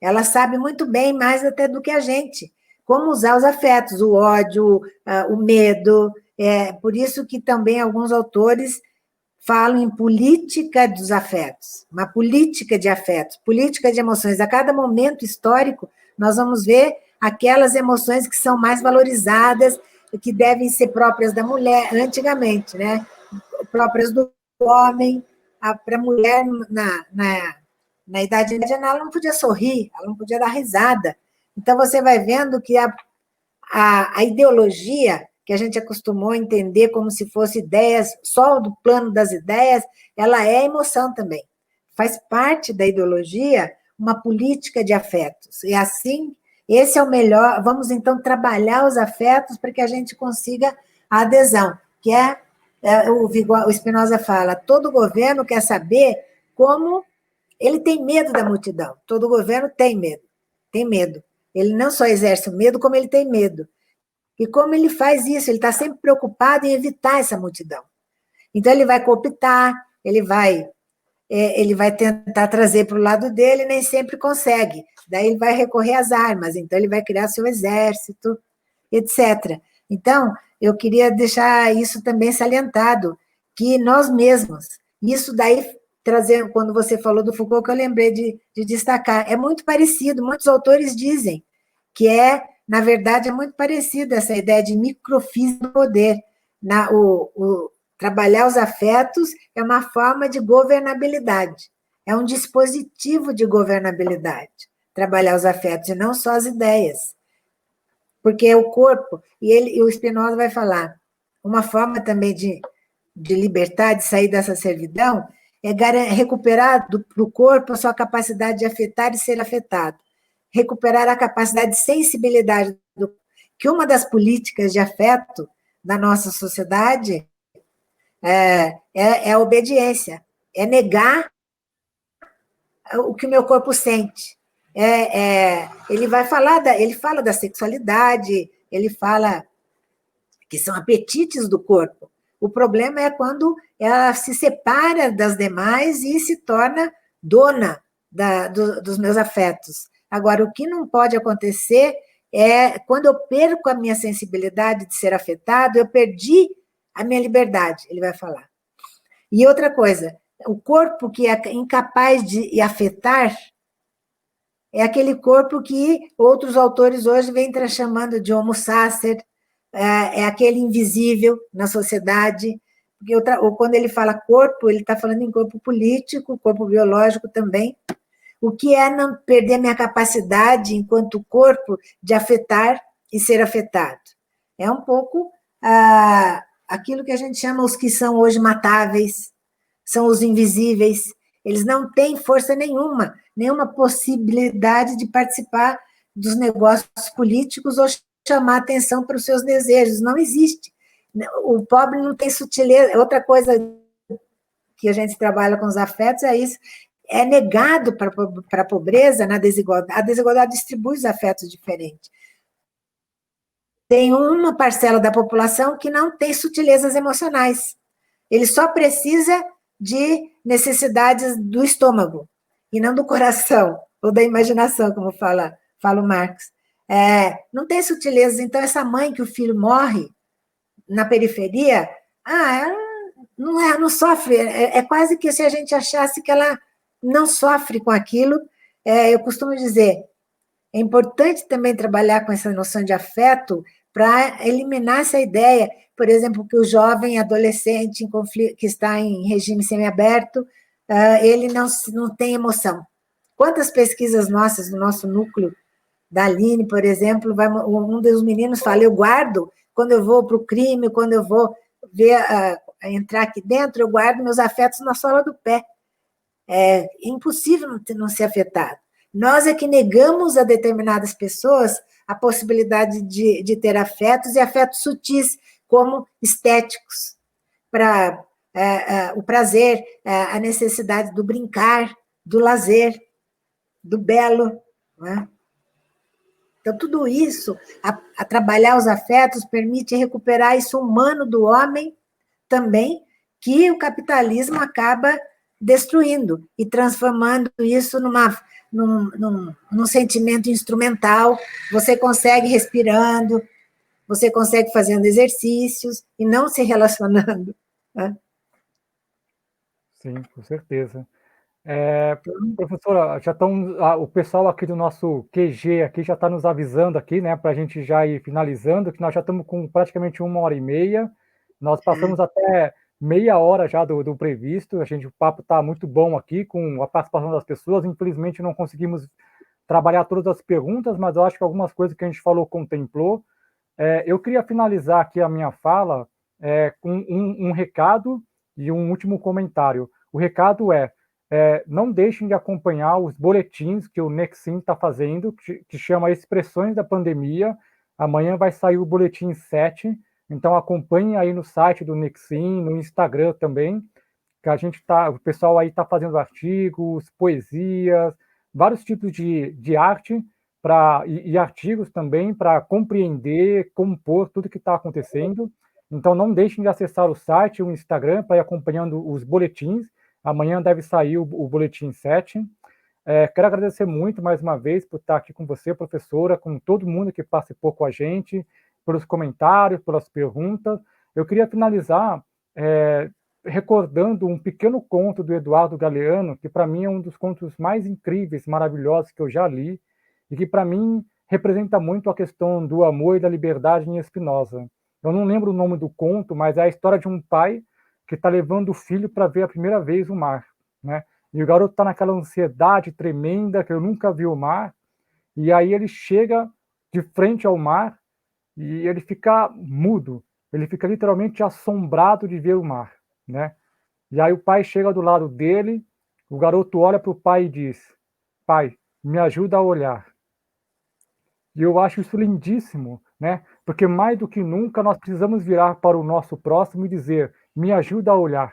Ela sabe muito bem, mais até do que a gente, como usar os afetos, o ódio, o medo. Por isso que também alguns autores falam em política dos afetos, uma política de afetos, política de emoções. A cada momento histórico, nós vamos ver aquelas emoções que são mais valorizadas, que devem ser próprias da mulher, antigamente, né? Próprias do homem. Para a mulher, na Idade Média, ela não podia sorrir, ela não podia dar risada. Então, você vai vendo que a ideologia, que a gente acostumou a entender como se fosse ideias, só do plano das ideias, ela é emoção também. Faz parte da ideologia uma política de afetos. E assim, esse é o melhor. Vamos, então, trabalhar os afetos para que a gente consiga a adesão, que é O Spinoza fala, todo governo quer saber como ele tem medo da multidão. Todo governo tem medo, tem medo. Ele não só exerce o medo, como ele tem medo. E como ele faz isso? Ele está sempre preocupado em evitar essa multidão. Então, ele vai cooptar, ele vai tentar trazer para o lado dele, nem sempre consegue. Daí ele vai recorrer às armas, então ele vai criar seu exército, etc. Então, eu queria deixar isso também salientado, que nós mesmos, isso daí, quando você falou do Foucault, que eu lembrei de destacar, é muito parecido, muitos autores dizem que na verdade, é muito parecido essa ideia de microfísica do poder. Trabalhar os afetos é uma forma de governabilidade, é um dispositivo de governabilidade, trabalhar os afetos, e não só as ideias. Porque é o corpo, e o Spinoza vai falar, uma forma também de libertar, de sair dessa servidão, é recuperar para o corpo a sua capacidade de afetar e ser afetado. Recuperar a capacidade de sensibilidade, que uma das políticas de afeto da nossa sociedade é a obediência, é negar o que o meu corpo sente. Ele fala da sexualidade, ele fala que são apetites do corpo. O problema é quando ela se separa das demais e se torna dona dos meus afetos. Agora, o que não pode acontecer é quando eu perco a minha sensibilidade de ser afetado, eu perdi a minha liberdade, ele vai falar. E outra coisa, o corpo que é incapaz de afetar é aquele corpo que outros autores hoje vêm chamando de homo sacer, é aquele invisível na sociedade, porque quando ele fala corpo, ele está falando em corpo político, corpo biológico também. O que é não perder minha capacidade, enquanto corpo, de afetar e ser afetado? É um pouco aquilo que a gente chama os que são hoje matáveis, são os invisíveis. Eles não têm força nenhuma possibilidade de participar dos negócios políticos ou chamar atenção para os seus desejos. Não existe. O pobre não tem sutileza. Outra coisa que a gente trabalha com os afetos é isso. É negado para a pobreza, na desigualdade. A desigualdade distribui os afetos diferentes. Tem uma parcela da população que não tem sutilezas emocionais. Ele só precisa de necessidades do estômago, e não do coração, ou da imaginação, como fala o Marx. Não tem sutilezas. Então, essa mãe que o filho morre na periferia, ela não sofre. É quase que se a gente achasse que ela não sofre com aquilo. Eu costumo dizer, é importante também trabalhar com essa noção de afeto para eliminar essa ideia, por exemplo, que o jovem adolescente em conflito, que está em regime semiaberto, ele não tem emoção. Quantas pesquisas nossas, no nosso núcleo da Aline, por exemplo, um dos meninos fala, eu guardo, quando eu vou para o crime, quando eu vou entrar aqui dentro, eu guardo meus afetos na sola do pé. É impossível não ser afetado. Nós é que negamos a determinadas pessoas a possibilidade de ter afetos, e afetos sutis, como estéticos, para o prazer, a necessidade do brincar, do lazer, do belo. Não é? Então, tudo isso, a trabalhar os afetos, permite recuperar isso humano do homem também, que o capitalismo acaba destruindo e transformando isso num sentimento instrumental. Você consegue respirando, você consegue fazendo exercícios e não se relacionando. Né? Sim, com certeza. Professora, o pessoal aqui do nosso QG aqui já está nos avisando aqui, né, para a gente já ir finalizando, que nós já estamos com praticamente 1h30. Nós passamos até meia hora já do previsto. O papo está muito bom aqui com a participação das pessoas. Infelizmente não conseguimos trabalhar todas as perguntas, mas eu acho que algumas coisas que a gente falou contemplou. Eu queria finalizar aqui a minha fala com um recado e um último comentário. O recado não deixem de acompanhar os boletins que o Nexim está fazendo, que chama Expressões da Pandemia. Amanhã vai sair o boletim 7. Então acompanhe aí no site do Nexim, no Instagram também, que o pessoal aí está fazendo artigos, poesias, vários tipos de arte e artigos também para compreender, compor tudo que está acontecendo. Então não deixem de acessar o site e o Instagram para ir acompanhando os boletins. Amanhã deve sair o boletim 7. Quero agradecer muito mais uma vez por estar aqui com você, professora, com todo mundo que participou com a gente, pelos comentários, pelas perguntas. Eu queria finalizar recordando um pequeno conto do Eduardo Galeano, que para mim é um dos contos mais incríveis, maravilhosos que eu já li, e que para mim representa muito a questão do amor e da liberdade em Spinoza. Eu não lembro o nome do conto, mas é a história de um pai que está levando o filho para ver a primeira vez o mar, né? E o garoto está naquela ansiedade tremenda, que eu nunca vi o mar, e aí ele chega de frente ao mar e ele fica mudo, ele fica literalmente assombrado de ver o mar, né? E aí o pai chega do lado dele, o garoto olha para o pai e diz: pai, me ajuda a olhar. E eu acho isso lindíssimo, né? Porque mais do que nunca nós precisamos virar para o nosso próximo e dizer: me ajuda a olhar,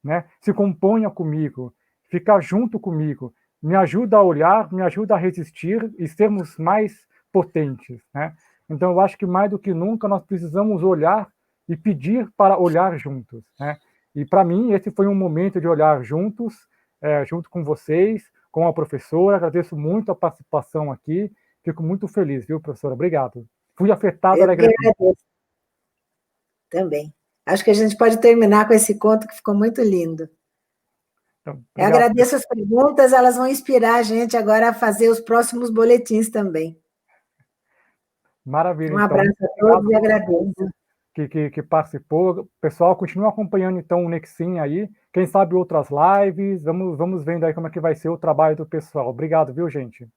né? Se componha comigo, fica junto comigo, me ajuda a olhar, me ajuda a resistir e sermos mais potentes, né? Então eu acho que mais do que nunca nós precisamos olhar e pedir para olhar juntos, né? E para mim esse foi um momento de olhar juntos, junto com vocês, com a professora. Agradeço muito a participação aqui. Fico muito feliz, viu, professora? Obrigado. Fui afetado Eu que alegremente. agradeço também. Acho que a gente pode terminar com esse conto que ficou muito lindo. Então, Eu obrigado. agradeço as perguntas, elas vão inspirar a gente agora a fazer os próximos boletins também. Maravilha. Um Então, abraço muito a obrigado todos e a todo agradeço. mundo que participou. Pessoal, continua acompanhando então o Nexim aí. Quem sabe outras lives. Vamos vendo aí como é que vai ser o trabalho do pessoal. Obrigado, viu, gente?